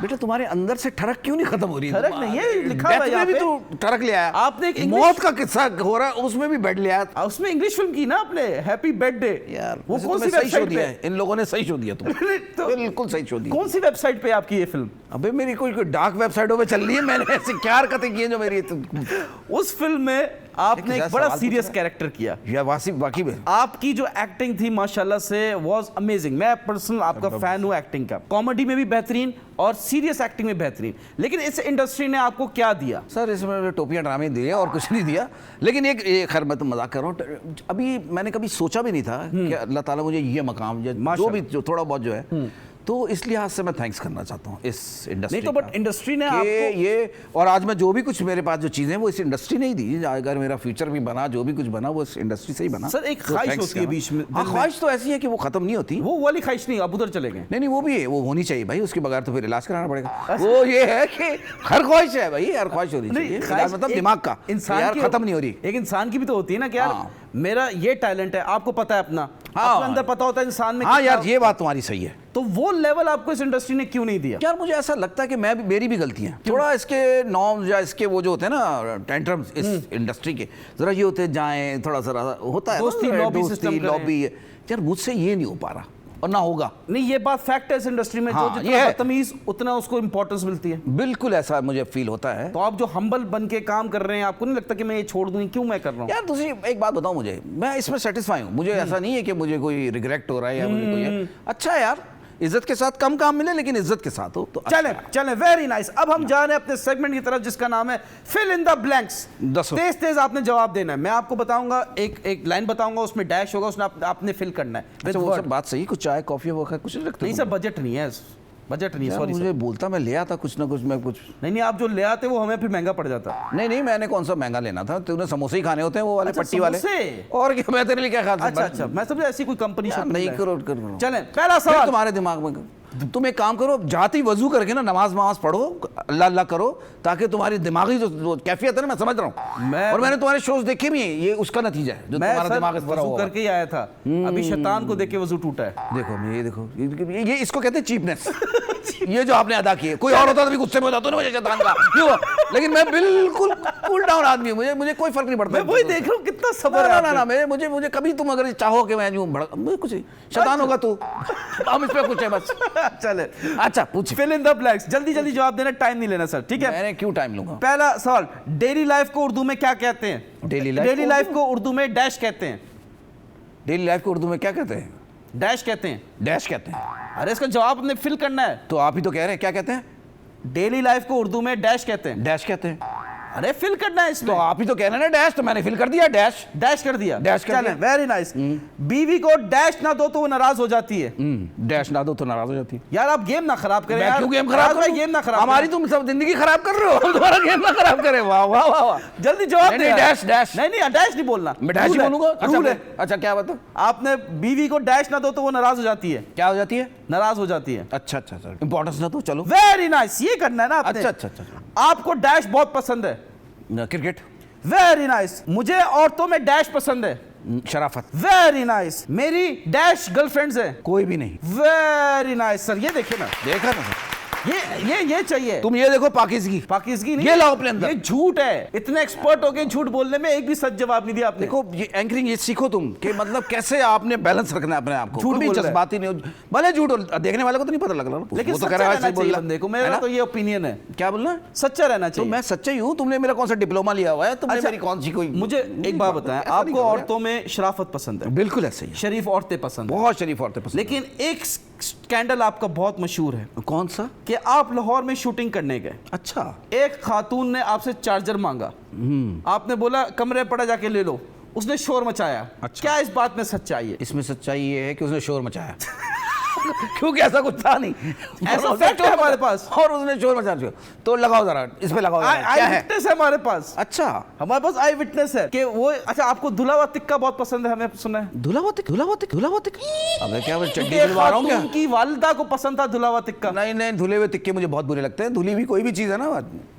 बेटा तुम्हारे अंदर से ठरक क्यों नहीं खत्म हो रही है? ठरक नहीं है, लिखा हुआ है यहाँ पे। तो ठरक ले आया आपने। एक मौत का किस्सा हो रहा है, उसमें भी बेड ले आया। उसमें इंग्लिश फिल्म की ना आपने, हैप्पी बर्थडे। यार वो कौन सी सही शो वेबसाइट दिया पे? है इन लोगों ने, सही शो दिया तुमने। तो बिल्कुल सही शो दिया। कौन सी वेबसाइट पे आपकी ये फिल्म? अबे मेरी कोई डार्क वेबसाइटों पे चल रही है, मैंने ऐसी क्या हरकतें की हैं जो मेरी। उस फिल्म में आपने एक बड़ा सीरियस कैरेक्टर किया। या वाकई में आपकी जो एक्टिंग थी माशाल्लाह से वाज अमेजिंग। मैं पर्सनल आपका फैन हूं एक्टिंग का, कॉमेडी में भी बेहतरीन और सीरियस एक्टिंग में बेहतरीन। लेकिन इस इंडस्ट्री ने आपको क्या दिया? सर इसमें टोपियां ड्रामे दिए और कुछ नहीं दिया। लेकिन एक खैर मैं तो मजाक कर रहा हूँ, अभी मैंने कभी सोचा भी नहीं था कि अल्लाह ताला मुझे ये मकाम जो भी जो थोड़ा बहुत जो है, तो इस लिहाज से मैं थैंक्स करना चाहता हूँ इस इंडस्ट्री नहीं तो बट इंडस्ट्री ने आपको ये और आज मैं जो भी कुछ मेरे पास जो चीज़ें वो इस इंडस्ट्री ने ही दी। अगर मेरा फ्यूचर भी बना, जो भी कुछ बना, वो इस इंडस्ट्री से ही बना। सर एक तो ख्वाहिश thanks होती है कहना। बीच में हाँ, दिल में। ख्वाहिश तो ऐसी है कि वो खत्म नहीं होती। वो वाली ख्वाहिश नहीं, आप उधर चले गए। नहीं वो भी है, वो होनी चाहिए भाई, उसके बगैर तो फिर इलाज कराना पड़ेगा। वो ये है कि हर ख्वाहिश है भाई, हर ख्वाहिश होनी चाहिए। इलाज मतलब दिमाग का इंसान यार की खत्म नहीं हो रही। एक इंसान की भी तो होती है ना कि यार हाँ। मेरा ये टैलेंट है, आपको पता है अपना, हाँ। अपने अंदर पता होता है इंसान में हाँ कितना- यार ये बात तुम्हारी सही है। तो वो लेवल आपको इस इंडस्ट्री ने क्यों नहीं दिया? यार मुझे ऐसा लगता है कि मेरी भी गलती है थोड़ा। इसके नॉर्म्स या इसके वो जो होते हैं ना टेंट्रम्स इस इंडस्ट्री के जरा ये होते जाएं, थोड़ा सा होता है दोस्ती, लॉबी सिस्टम करें। लॉबी। यार मुझसे ये नहीं हो पा रहा और ना होगा। नहीं ये बात फैक्ट है इस इंडस्ट्री में, हाँ, जो ये जितना है। बदतमीज उतना उसको इंपॉर्टेंस मिलती है। बिल्कुल ऐसा मुझे फील होता है। तो आप जो हम्बल बन के काम कर रहे हैं, आपको नहीं लगता कि मैं ये छोड़ दूं, क्यों मैं कर रहा हूँ? यार तुझे एक बात बताओ, मुझे मैं इसमें सेटिस्फाई हूँ। मुझे ऐसा नहीं है कि मुझे कोई रिग्रेट हो रहा है या मुझे कोई अच्छा है यार, इज्जत के साथ कम काम मिले लेकिन इज्जत के साथ हो तो अच्छा चलें है। चलें, वेरी नाइस। अब हम जा रहे हैं अपने सेगमेंट की तरफ जिसका नाम है फिल इन द ब्लैंक्स। दसो। तेज तेज आपने जवाब देना है। मैं आपको बताऊंगा, एक लाइन बताऊंगा, उसमें डैश होगा, उसमें आपने फिल करना है with अच्छा वो word। सब बात सही, कुछ चाय कॉफी वो कुछ नहीं रखते नहीं तुम? सर बजट नहीं है, बजट नहीं है, यार सॉरी मुझे बोलता मैं ले आता कुछ ना कुछ, मैं कुछ नहीं आप जो ले आते वो हमें फिर महंगा पड़ जाता। नहीं मैंने कौन सा महंगा लेना था, तूने समोसे ही खाने होते हैं वो वाले अच्छा, पट्टी वाले। समोसे? और क्या मैं तेरे लिए क्या खा अच्छा मैं समझा ऐसी कोई कंपनी यार, नहीं करो। चलें पहला फिर सवाल। तुम्हारे दिमाग में तुम एक काम करो, जाती वजू करके ना नमाज पढ़ो, अल्लाह अल्लाह करो, ताकि तुम्हारी दिमागी जो कैफियत है ना, मैं समझ रहा हूँ। और मैंने तुम्हारे शोज देखे भी हैं, ये उसका नतीजा है जो मैं तुम्हारा दिमाग इस तरह वजू हुआ। करके ही आया था, अभी शैतान को देख के वजू टूटा है। देखो ये देखो ये इसको कहते हैं चीपनेस। ये जो आपने अदा की है, कोई और होता तो भी गुस्से में हो जाता ना, मुझे शैतान का क्यों, लेकिन मैं बिल्कुल कूल डाउन आदमी हूँ, मुझे कोई फर्क नहीं पड़ता। मैं वही देख रहा हूँ कितना सब्र है। ना मुझे कभी तुम अगर चाहो कि मैं यूं कुछ शैतान होगा तू, हम इस पे कुछ है बस। चले अच्छा पूछ। फिल इन द ब्लैंक्स, जल्दी जल्दी जवाब देना, टाइम नहीं लेना सर, ठीक है? मैंने क्यों टाइम लूंगा? पहला सवाल, डेली लाइफ को उर्दू में क्या कहते हैं? डेली लाइफ को उर्दू में डैश कहते हैं। डेली लाइफ को उर्दू में क्या कहते हैं? डैश कहते हैं। डैश कहते हैं। अरे इसका जवाब आपने फिल करना है। तो आप ही तो कह रहे हैं क्या कहते हैं? डेली लाइफ को उर्दू में डैश कहते हैं। डैश कहते हैं। अरे फिल करना है इसमें। तो आप ही तो कह रहे हैं ना डैश, तो मैंने फिल कर दिया डैश। डैश कर दिया। डैश कर दिया। Very nice. बीवी को डैश ना दो तो वो नाराज हो जाती है। डैश ना दो तो नाराज हो जाती है। यार आप गेम ना खराब करें। मैं यार क्यों गेम खराब करूं? गेम ना खराब हमारी तुम सब जिंदगी खराब कर रहे हो, हम तुम्हारा गेम ना खराब करें। वाह वाह वाह वाह। जल्दी जवाब नहीं, दे। डैश डैश नहीं डैश नहीं बोलना। मैं डैश ही बोलूंगा। रूल है। अच्छा क्या बता? आपने बीवी को डैश ना दो तो वो नाराज हो जाती है। क्या हो जाती है? नाराज हो जाती है। अच्छा सर, इंपॉर्टेंस ना तो चलो। वेरी नाइस, ये करना है ना आपने। अच्छा। आपको डैश बहुत पसंद है। क्रिकेट। Very nice. मुझे औरतों में डैश पसंद है। शराफत। Very nice. मेरी डैश गर्लफ्रेंड्स है। कोई भी नहीं। वेरी नाइस सर, ये देखिए ना, देखा ना सर? ये चाहिए। तुम ये देखो पाकिस्तानी नहीं, ये लाओ अपने अंदर। ये झूठ है। इतने एक्सपर्ट हो गए झूठ बोलने में, एक भी सच जवाब नहीं दिया आपने। देखो ये एंकरिंग ये सीखो तुम कि मतलब कैसे आपने बैलेंस रखना है अपने आप को। झूठ कभी बोल रहा है। जज्बाती नहीं हो, भले झूठ हो, देखने वाले को तो नहीं पता लग रहा ना, लेकिन वो तो सच्चा कह रहा है रहना ऐसे बोल चाहिए रहा बंदे को, है मेरा ना? तो ये ओपिनियन है। क्या बोलना है? सच्चा रहना तो चाहिए। मैं सच्चा ही हूँ। तुमने मेरा कौन सा डिप्लोमा लिया हुआ है? तुमने अच्छा, मेरी कौन सी कोई? मुझे एक बात बताएं, ऐसा नहीं आपको करो यार। औरतों में शराफत पसंद है, बिल्कुल ऐसे ही है। शरीफ औरतें पसंद है, बहुत शरीफ औरतें पसंद लेकिन एक स्कैंडल आपका बहुत मशहूर है है। कौन सा? कि आप लाहौर में शूटिंग करने गए, अच्छा। एक खातून ने आपसे चार्जर मांगा, आपने बोला कमरे पड़ा जाके ले लो, उसने शोर मचाया। अच्छा। क्या इस बात में सच्चाई है? इसमें सच्चाई ये है कि उसने शोर मचाया। क्योंकि ऐसा कुछ था नहीं, ऐसा फैक्ट है हमारे पास, और उसने शोर मचा दिया। तो लगाओ जरा इस पे लगाओ जरा, क्या है? विटनेस है हमारे पास। अच्छा हमारे पास आई विटनेस है कि वो। अच्छा आपको धुला हुआ तिक्का बहुत पसंद है, हमें सुना है। धुला हुआ तिक। अबे क्या मैं चड्डी खुलवा रहा हूँ क्या? उनकी वालिदा को पसंद था धुला हुआ तिक्का। नहीं धुले हुए तिक्के मुझे बहुत बुरे लगते हैं। धुली हुई कोई भी चीज है ना,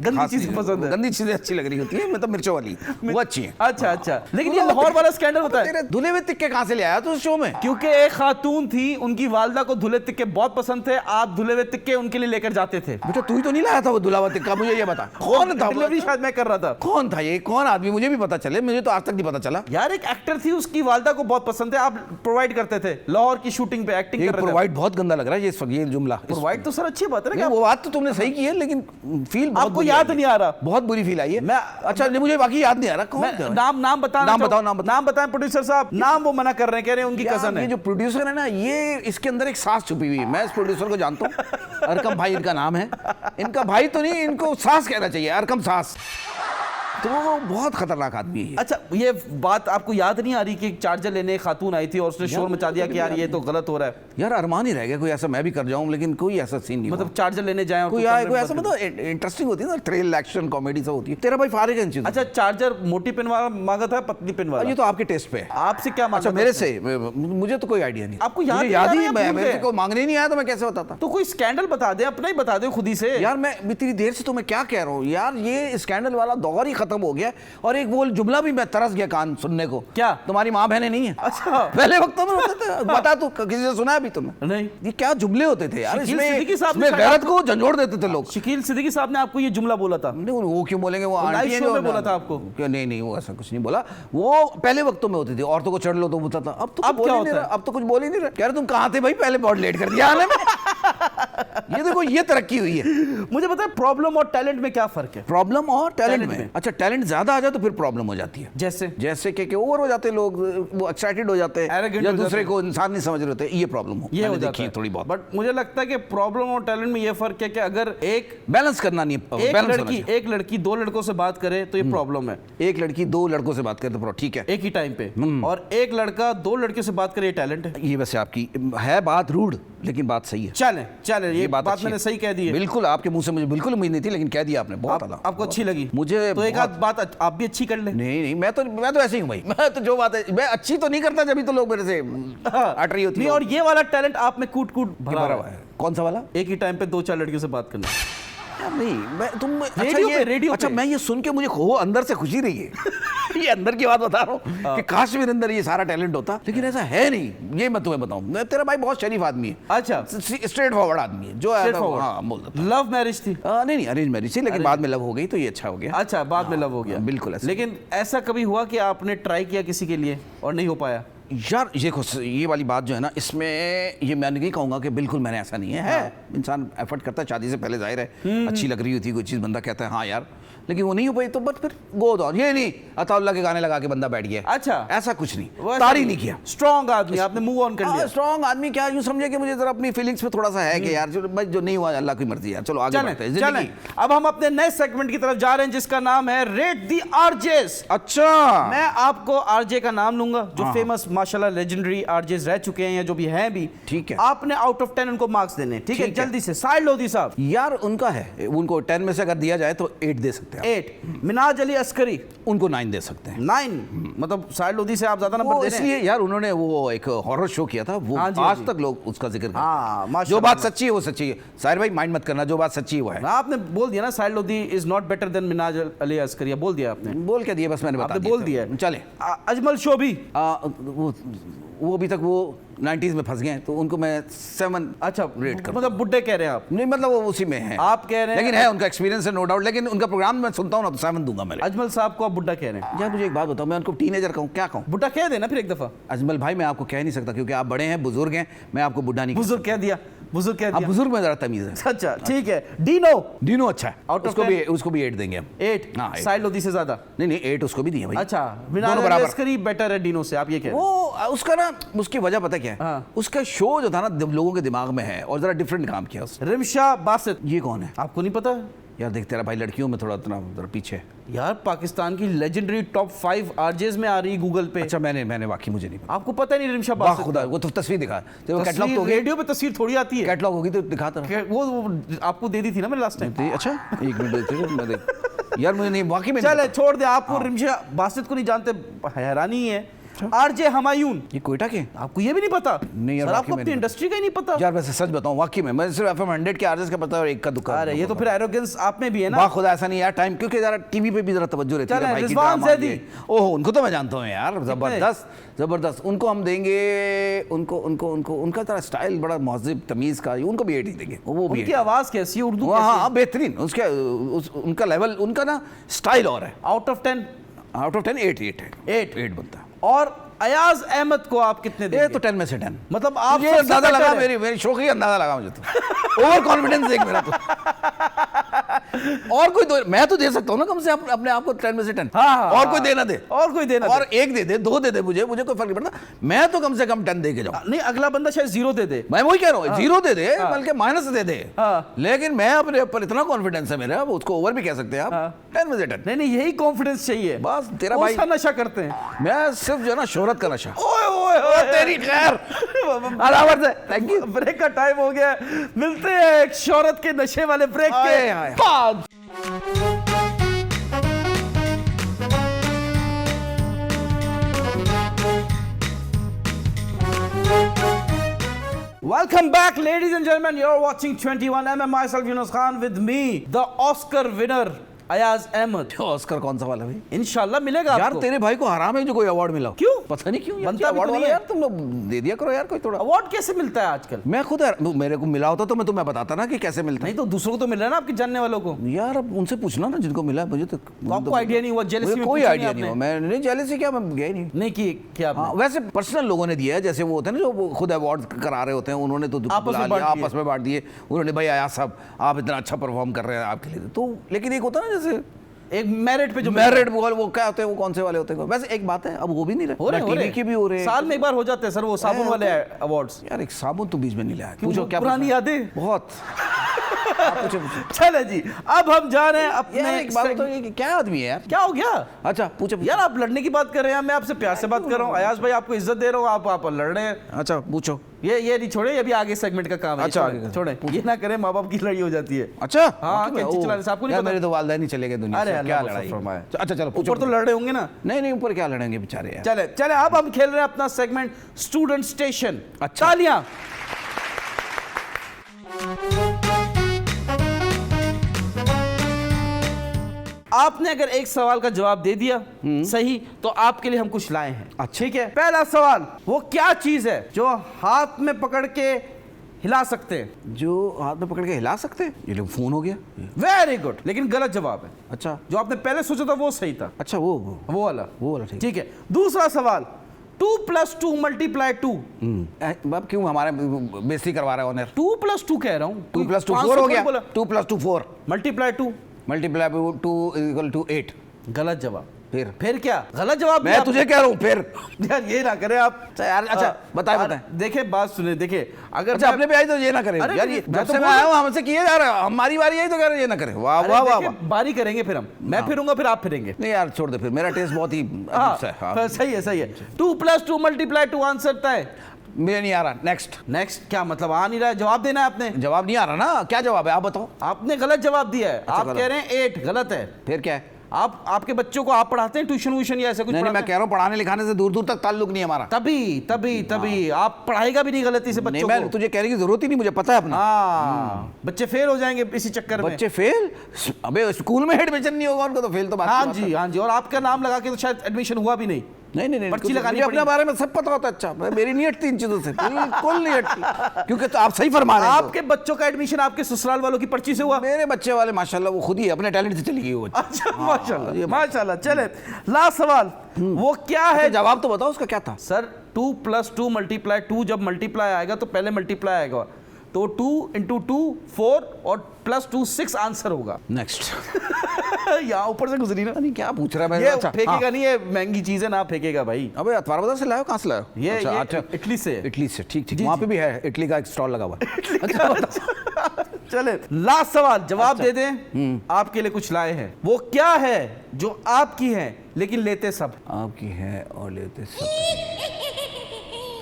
गंदी खास चीजें पसंद है। गंदी चीजें अच्छी लग रही होती है, मतलब मिर्चों वाली वो अच्छी है। अच्छा लेकिन ये लाहौर वाला स्कैंडल होता है। तेरे धुले हुए तिक्के कहाँ से ले आया तू उस शो में? क्योंकि एक खातून थी, उनकी वालिदा को धुले तिक्के बहुत पसंद थे, आप धुले हुए तिक्के उनके लिए लेकर जाते थे। बेटा तू ही तो नहीं लाया था वो धुला हुआ तिक्का, मुझे ये बता कौन था? डिलीवरी शायद मैं कर रहा था। कौन था ये? कौन आदमी? मुझे भी पता चले, मुझे तो आज तक नहीं पता चला। यार एक एक्टर थी, उसकी वालिदा को बहुत पसंद है, आप प्रोवाइड करते थे लाहौर की शूटिंग पे, एक्टिंग कर रहे थे। प्रोवाइड बहुत गंदा लग रहा है ये जुमला। प्रोवाइड तो सर अच्छी बात है ना। वो बात तो तुमने सही की है, लेकिन फील आपको याद नहीं आ रहा? बहुत बुरी फील आई है। मैं अच्छा मुझे बाकी याद नहीं आ रहा कौन था। नाम बताओ। नाम बताएं प्रोड्यूसर साहब। नाम वो मना कर रहे हैं, कह रहे हैं उनकी कजन है। ये जो प्रोड्यूसर है ना, ये इसके अंदर एक सास छुपी हुई है। मैं इस प्रोड्यूसर को जानता हूँ, अरकम भाई इनका नाम है। इनका भाई तो नहीं, इनको सास कहना चाहिए, अरकम सास। तो वो बहुत खतरनाक आदमी है। अच्छा, ये बात आपको याद नहीं आ रही कि एक चार्जर लेने एक खातून आई थी और उसने शोर मचा दिया कि यार ये तो गलत हो रहा है? यार अरमान ही रह गया कोई ऐसा मैं भी कर जाऊं, लेकिन कोई ऐसा सीन नहीं मतलब चार्जर लेने जाए और कोई आए, कोई ऐसा मतलब इंटरेस्टिंग होती है ना, थ्रिल एक्शन कॉमेडी सब होती है। तेरा भाई फारिग है इन चीजों। अच्छा, चार्जर मोटी पिन वाला मांगा था पतली पिन वाला? ये तो आपके टेस्ट पे है। आपसे क्या मांगा? अच्छा मेरे से, मुझे तो कोई आइडिया नहीं। आपको याद ही मेरे को मांगने नहीं आया तो मैं कैसे बताता? तो कोई स्कैंडल बता दे, अपना ही बता दे खुद ही से। यार मैं इतनी देर से तो मैं क्या कह रहा हूँ यार, ये स्कैंडल वाला दौर ही खत्म हो गया। और एक वो जुमला भी मैं तरस गया कान सुनने को। क्या? तुम्हारी माँ बहनें नहीं है? अच्छा, पहले वक्तों में होते थे। बता तू, किसी से सुना है अभी तुमने? नहीं। ये क्या जुमले होते थे यार, शकील सिद्दीकी साहब इसमें ने गैरत को झंझोड़ देते थे लोग। शकील सिद्दीकी साहब ने आपको ये जुमला बोला था? नहीं, वो क्यों बोलेंगे, वो लाइव आंटी है शो जो में बोला था आपको? क्या? नहीं वो ऐसा कुछ नहीं बोला। वो पहले वक्तों में होती थी, औरतों को चढ़ लो तो बोलता था। अब तो अब क्या होता है? अब तो कुछ बोल ही नहीं रहा। कह रहे तुम कहाँ थे भाई, पहले बहुत लेट कर दिया आने में। ये देखो, ये तरक्की हुई है। मुझे पता है प्रॉब्लम और टैलेंट में क्या फर्क है? प्रॉब्लम और टैलेंट में। में? अच्छा, टैलेंट ज्यादा आ जाए तो फिर प्रॉब्लम हो जाती है। जैसे कि ओवर हो जाते हैं लोग, वो एक्साइटेड हो जाते हैं Arrogant या हो दूसरे जाते को इंसान नहीं समझ रहे होते, ये प्रॉब्लम हो, ये मैंने हो जाता देखी है थोड़ी बहुत। बट मुझे लगता है कि प्रॉब्लम और टैलेंट में ये फर्क है कि अगर एक बैलेंस करना नहीं है, एक लड़की दो लड़कों से बात करे तो ये प्रॉब्लम है। एक लड़की दो लड़कों से बात करे तो ठीक है, एक ही टाइम पे। और एक लड़का दो लड़के से बात करे, ये टैलेंट है। ये वैसे आपकी है बात रूड, लेकिन बात सही है। चले ये बात मैंने सही कह दी है। बिल्कुल, आपके मुंह से मुझे बिल्कुल उम्मीद नहीं थी, लेकिन कह दिया आपने। बहुत आला। आपको अच्छी लगी? मुझे तो एक आध बात आप भी अच्छी कर ले। नहीं, मैं तो ऐसे ही हूँ भाई। मैं तो जो बात है, मैं अच्छी तो नहीं करता, जब तो लोग मेरे से अट रही होती है। और ये वाला टैलेंट आप में कूट भरा हुआ है। कौन सा वाला? एक ही टाइम पे दो चार लड़कियों से बात करना। नहीं, मैं तुम रेडियो अच्छा, मैं ये सुन के मुझे अंदर से खुशी रही है। ये अंदर की बात बता रहा हूँ कि काश मेरे अंदर ये सारा टैलेंट होता, लेकिन ऐसा है नहीं। ये मैं तुम्हें बताऊं, तेरा भाई बहुत शरीफ आदमी है। अच्छा, स्ट्रेट फॉरवर्ड आदमी है जो बोल देता। लव मैरिज थी? नहीं, अरेंज मैरिज थी, लेकिन बाद में लव हो गई तो ये अच्छा हो गया। अच्छा, बाद में लव हो गया, बिल्कुल ऐसा। लेकिन ऐसा कभी हुआ कि आपने ट्राई किया किसी के लिए और नहीं हो पाया? यार ये वाली बात जो है ना, इसमें ये मैं नहीं कहूँगा कि बिल्कुल मैंने ऐसा नहीं है। इंसान एफर्ट करता है, शादी से पहले जाहिर है अच्छी लग रही होती है कोई चीज़, बंदा कहता है हाँ यार, लेकिन वो नहीं हो पाई तो बट फिर गो दौर। ये नहीं अताउल्लाह के गाने लगा के बंदा बैठ गया। अच्छा, ऐसा कुछ नहीं, तारी नहीं किया। स्ट्रॉन्ग आदमी, आपने मूव ऑन कर लिया। स्ट्रॉन्ग आदमी क्या, यूं समझे कि मुझे जरा अपनी फीलिंग्स पे थोड़ा सा है कि यार जो नहीं हुआ अल्लाह की मर्जी, यार चलो आगे बढ़ते हैं। चलें, अब हम अपने नए सेगमेंट की तरफ जा रहे हैं जिसका नाम है रेट दी आरजेस। अच्छा, मैं आपको आरजे का नाम लूंगा जो फेमस माशाल्लाह लेजेंडरी आरजेस रह चुके हैं या जो भी हैं भी। ठीक है, आपने आउट ऑफ 10 उनको मार्क्स देने। ठीक है, जल्दी से साइड लोधी साहब। यार उनका है, उनको 10 में से अगर दिया जाए तो 8 दे सकते हैं। 8। मिनाज अली अस्करी, उनको 9 दे सकते हैं। 9 मतलब साइड लोधी से आप ज्यादा नंबर दे रहे हैं। इसलिए यार उन्होंने वो एक हॉरर शो किया था, वो आज तक लोग उसका जिक्र करते हैं। जो बात सच्ची है वो सच्ची है। साहिर भाई माइंड मत करना, जो बात सच्ची है वो है। आपने बोल दिया ना, साइड Lodhi is not better than Minaj Ali Askari, बोल दिया आपने। बोल क्या दिया, बस मैंने बता दिया। बोल दिया। चले, अजमल शोभी, वो अभी तक वो 90s में फंस गए हैं, तो उनको मैं 7 अच्छा रेट कर। मतलब बुड्ढे कह रहे हैं आप? नहीं, मतलब वो उसी में है, आप कह रहे हैं, लेकिन है उनका एक्सपीरियंस है नो डाउट, लेकिन उनका प्रोग्राम मैं सुनता हूँ ना तो 7 दूंगा मैं। अजमल साहब को आप बुड्ढा कह रहे हैं? यार मुझे एक बात बताओ, मैं उनको टीनेजर कहूँ क्या कहूँ? बुड्ढा कह देना फिर एक दफा। अजमल भाई मैं आपको कह नहीं सकता क्योंकि आप बड़े हैं, बुजुर्ग हैं, मैं आपको बुड्ढा नहीं। बुजुर्ग कह दिया, बुजुर्ग कह दिया। बुजुर्ग में जरा तमीज है। अच्छा ठीक है। डीनो अच्छा है, उसको भी 8 देंगे हम। 8? हाँ, साइड लोधी से ज्यादा नहीं 8 उसको भी दिए भाई। अच्छा, मिनाज अस्करी बेटर है डीनो से, आप ये कह रहे हैं? वो उसका ना, उसकी वजह पता क्या है? उसका शो जो था ना लोगों के दिमाग में है और जरा डिफरेंट काम किया उसने। रिमशा बासित, ये कौन है? आपको नहीं पता? यार देख, तेरा भाई लड़कियों में थोड़ा जरा पीछे। यार पाकिस्तान की लेजेंडरी टॉप 5 आरजेस में आ रही गूगल पे। अच्छा, मैंने वाकई मुझे नहीं पता। आपको पता नहीं रिमशा बासित? खुदा, वो तो तस्वीर दिखा, तो कैटलॉग तो रेडियो पे तस्वीर थोड़ी आती है, कैटलॉग होगी तो दिखाता। वो आपको दे दी थी ना मैंने लास्ट टाइम। अच्छा, एक मिनट यार मुझे नहीं, वाकई में चले छोड़ दे, आपको रिमशा बासित को नहीं जानते, हैरानी है। आरजे हमायून, ये कोयटा के? आपको ये भी नहीं पता? नहीं यार, आपको अपनी इंडस्ट्री का ही नहीं पता? यार वैसे सच बताऊं, वाकई में मैं सिर्फ FM 100 के आरजेस का पता है और एक का दुकान। अरे ये तो फिर एरोगेंस आप में भी है ना। वाह खुदा, ऐसा नहीं यार, टाइम क्योंकि जरा टीवी पे भी जरा तवज्जो रहती है भाई की। रिजवान ज़ैदी, ओह उनको तो मैं जानता हूं यार, जबरदस्त। उनको हम देंगे, उनका जरा स्टाइल बड़ा महज़िब तमीज़ का, उनको भी 8 ही देंगे। वो भी उनकी आवाज़ कैसी है, उर्दू? हाँ बेहतरीन, उनका लेवल, उनका ना स्टाइल और है। आउट ऑफ 10 8 है। 8 बनता है। और अयाज अहमद को आप कितने ये देंगे? तो 10 में से 10। मतलब आप ये सबसे अंदाजा better लगा, है। मेरी शौक ही अंदाजा लगा मुझे तो। ओवर कॉन्फिडेंस देख मेरा तो। और कोई दो, मैं तो दे सकता हूँ ना कम से अपने आप को 10 में से 10। हाँ, और कोई देना दे, और कोई देना और एक दे दे, 2 दे दे, मुझे कोई फर्क नहीं पड़ता। मैं तो कम से कम 10 दे के जाऊँ। नहीं, अगला बंदा शायद 0 दे दे। मैं वही कह रहा हूँ, 0 दे दे, बल्कि माइनस दे दे। हाँ। लेकिन मैं अपने ऊपर इतना कॉन्फिडेंस है मेरा, उसको ओवर भी कह सकते हैं आप। 10 में से 10। नहीं नहीं, यही कॉन्फिडेंस चाहिए। बस तेरा कौन भाई, सा नशा करते हैं? मैं सिर्फ जो है ना शोहरत का नशा। ओए ओए ओए, तेरी खैर। बराबर से, थैंक यू। ब्रेक का टाइम हो गया, मिलते हैं एक शौहरत के नशे वाले ब्रेक के हाय, हाय। बाद। Welcome back, ladies and gentlemen. You're watching 21M and myself, Yunus Khan, with me, the Oscar winner, Ayaz Ahmed. Oscar कौन सा वाला भाई? इंशाल्लाह मिलेगा यार आपको। तेरे भाई को हराम है जो कोई अवार्ड मिला। क्यों? पता नहीं क्यों बनता भी अवार्ड तो नहीं वाला है। यार, तुम लोग दे दिया करो यार कोई थोड़ा। अवार्ड कैसे मिलता है आजकल? मैं खुद यार, मेरे को मिला होता तो मैं तुम्हें बताता ना कि कैसे मिलता है। नहीं तो दूसरों को तो मिल रहा है ना, आपके जानने वालों को। यार अब उनसे पूछना ना जिनको मिला है, मुझे तो आपको आइडिया नहीं हुआ? जेलसी मुझे में कोई पूछा आइडिया नहीं नहीं हुआ। आपने? मैं नहीं, जेलसी क्या, मैं गया ही नहीं। नहीं की क्या आपने? हाँ, वैसे पर्सनल लोगों ने दिया है, जैसे वो होते हैं ना जो वो खुद अवार्ड करा रहे होते हैं, उन्होंने तो आपस बुला में लिया, बांट दिए। आपस में बांट दिए। उन्होंने भाई आया साहब आप इतना अच्छा परफॉर्म कर रहे हैं आपके लिए तो। लेकिन एक होता है ना जैसे एक मेरिट पे जो मेरिट वो क्या होते हैं, वो कौन से वाले होते हैं? वैसे एक बात है, अब वो भी नहीं रहे, हो रहे टीवी के भी हो रहे हैं। साल में एक बार हो जाते हैं सर, वो साबुन वाले अवार्ड्स। यार एक साबुन तो बीच में नहीं लाया। क्यों? पूछो क्या पुरानी पूछना? यादें। बहुत। आप पूछो पूछो। चले जी, अब हम जा रहे हैं यार अपने एक बात तो ये कि क्या आदमी है यार। क्या हो गया? अच्छा पूछो पूछो। यार आप लड़ने की बात कर रहे हैं, मैं आपसे प्यार से बात कर रहा हूँ। अयाज भाई आपको इज्जत दे रहा हूँ, आप लड़ रहे हैं। अच्छा पूछो। ये नहीं छोड़े, ये भी आगे सेगमेंट का काम है। अच्छा, छोड़े, आगे छोड़े, ये ना करें, माँ बाप की लड़ाई हो जाती है। अच्छा हाँ, कैंची चलाने से आपको नहीं यार पता? मेरे तो वालिदैन ही चले गए दुनिया अरे से, अल्लाह क्या माफ़ लड़ाई। फरमाए। अच्छा चलो पूछो। ऊपर तो लड़ रहे होंगे ना? नहीं ऊपर क्या लड़ेंगे बेचारे यार। चले चले, अब हम खेल रहे हैं अपना सेगमेंट स्टूडेंट स्टेशन। अच्छा। तालियां। आपने अगर एक सवाल का जवाब दे दिया सही, तो आपके लिए हम कुछ लाए हैं। अच्छा। ठीक है, पहला सवाल, वो क्या चीज है जो हाथ में पकड़ के हिला सकते हैं? जो हाथ में पकड़ के हिला सकते हैं? ये लोग फोन हो गया। वेरी गुड, लेकिन गलत जवाब है। अच्छा जो आपने पहले सोचा था वो सही था। अच्छा वो वाला ठीक। ठीक है। दूसरा सवाल, 2 + 2 × 2। अब क्यों हमारे बेइज्जती करवा रहे हो ऑनर? 2 + 2 कह रहा हूँ। 2 + 2 4 हो गया। 2 + 2 4 मल्टीप्लाई 2। मल्टीप्लाई 2 = 8। गलत जवाब। फिर क्या गलत जवाब? मैं तुझे कह रहा हूँ फिर। यार ये ना करें आप यार अच्छा बताए देखिए, बात सुने, देखिए अगर अच्छा अपने पे आई तो ये ना करे अरे, यार। ये मैं जब तो से मैं बोल आया हूँ हमसे किए जा रहा है, हमारी बारी आई तो कह रहे ये ना करे। वाह वाह वाह वाह। बारी करेंगे, फिर मैं फिरूंगा, फिर आप फिरेंगे। नहीं यार छोड़ दे फिर, मेरा टेस्ट बहुत ही अजीब सा है। हाँ। सही है सही है। 2 + 2 × 2 आंसर तय। मुझे नहीं आ रहा। नेक्स्ट क्या मतलब आ नहीं रहा है? जवाब देना है आपने। जवाब नहीं आ रहा ना, क्या जवाब है आप बताओ। आपने गलत जवाब दिया है। आप गलत। कह रहे हैं 8, गलत है। फिर क्या है? आपके बच्चों को आप पढ़ाते हैं ट्यूशन व्यूशन या ऐसा कुछ? नहीं मैं पढ़ाते कह रहा हूँ पढ़ाने लिखाने से दूर दूर तक ताल्लुक नहीं है हमारा। तभी आप पढ़ाएगा भी नहीं गलती से नहीं बच्चों मैं को। तुझे कहने की जरूरत ही नहीं, मुझे पता है अपना। हाँ, बच्चे फेल हो जाएंगे इसी चक्कर में। बच्चे फेल? अबे स्कूल में एडमिशन नहीं होगा उनको तो फेल तो बात हाँ की बात है। जी हाँ जी, और आपका नाम लगा के तो शायद एडमिशन हुआ भी नहीं। नहीं पर्ची लगानी मुझे अपने पड़ी। बारे में सब पता होता है। अच्छा मेरी नहीं हटती इन चीजों से, बिल्कुल नहीं हटती, क्योंकि तो आप सही फरमा रहे हैं। आपके बच्चों का एडमिशन आपके ससुराल वालों की पर्ची से हुआ? मेरे बच्चे वाले माशाल्लाह वो खुद ही अपने टैलेंट से चली गई वो। अच्छा माशाल्लाह माशाल्लाह। चले लास्ट सवाल, वो क्या है? जवाब तो बताओ उसका क्या था? सर 2 + 2 × 2, जब मल्टीप्लाई आएगा तो पहले मल्टीप्लाई आएगा, तो 2 × 2 4 और +2 6 आंसर होगा। नेक्स्ट। यहाँ ऊपर से गुजरी ना। नहीं क्या पूछ रहा है? ये अच्छा फेंकेगा हाँ। नहीं, ये महंगी चीज है ना, फेंकेगा भाई। अबे अतवार बाजार से लाओ, कहाँ से लाओ? ये अच्छा इटली से है। इटली से, ठीक जी, वहाँ जी। पे भी है इटली का एक स्टॉल लगा हुआ है। चले लास्ट सवाल, जवाब दे दें। आपके लिए कुछ लाए हैं। वो क्या है जो आपकी है लेकिन लेते सब? आपकी है और लेते सब।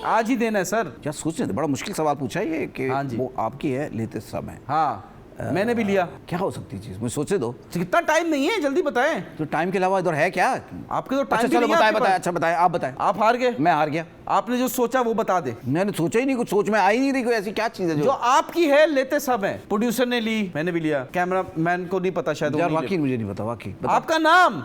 आज ही देना है सर। क्या सोचने दे, बड़ा मुश्किल सवाल पूछा है ये कि हाँ जी। वो आपकी है लेते सब है। हाँ, मैंने भी लिया। क्या हो सकती चीज, मुझे सोचने दो। कितना टाइम नहीं है, जल्दी बताएं। तो टाइम के अलावा इधर है क्या? आपके तो टाइम अच्छा भी चलो नहीं है बताए आपके बताए, पास। अच्छा बताए, आप बताए। आप हार गए। मैं हार गया। आपने जो सोचा वो बता दे। मैंने सोचा ही नहीं, कुछ सोच में आ ही नहीं रही कोई ऐसी क्या चीज है जो जो आपकी है लेते सब है। प्रोड्यूसर ने ली, मैंने भी लिया, कैमरा मैन को नहीं पता शायद वो यार नहीं वाकई मुझे नहीं पता वाकई। ले। आपका नाम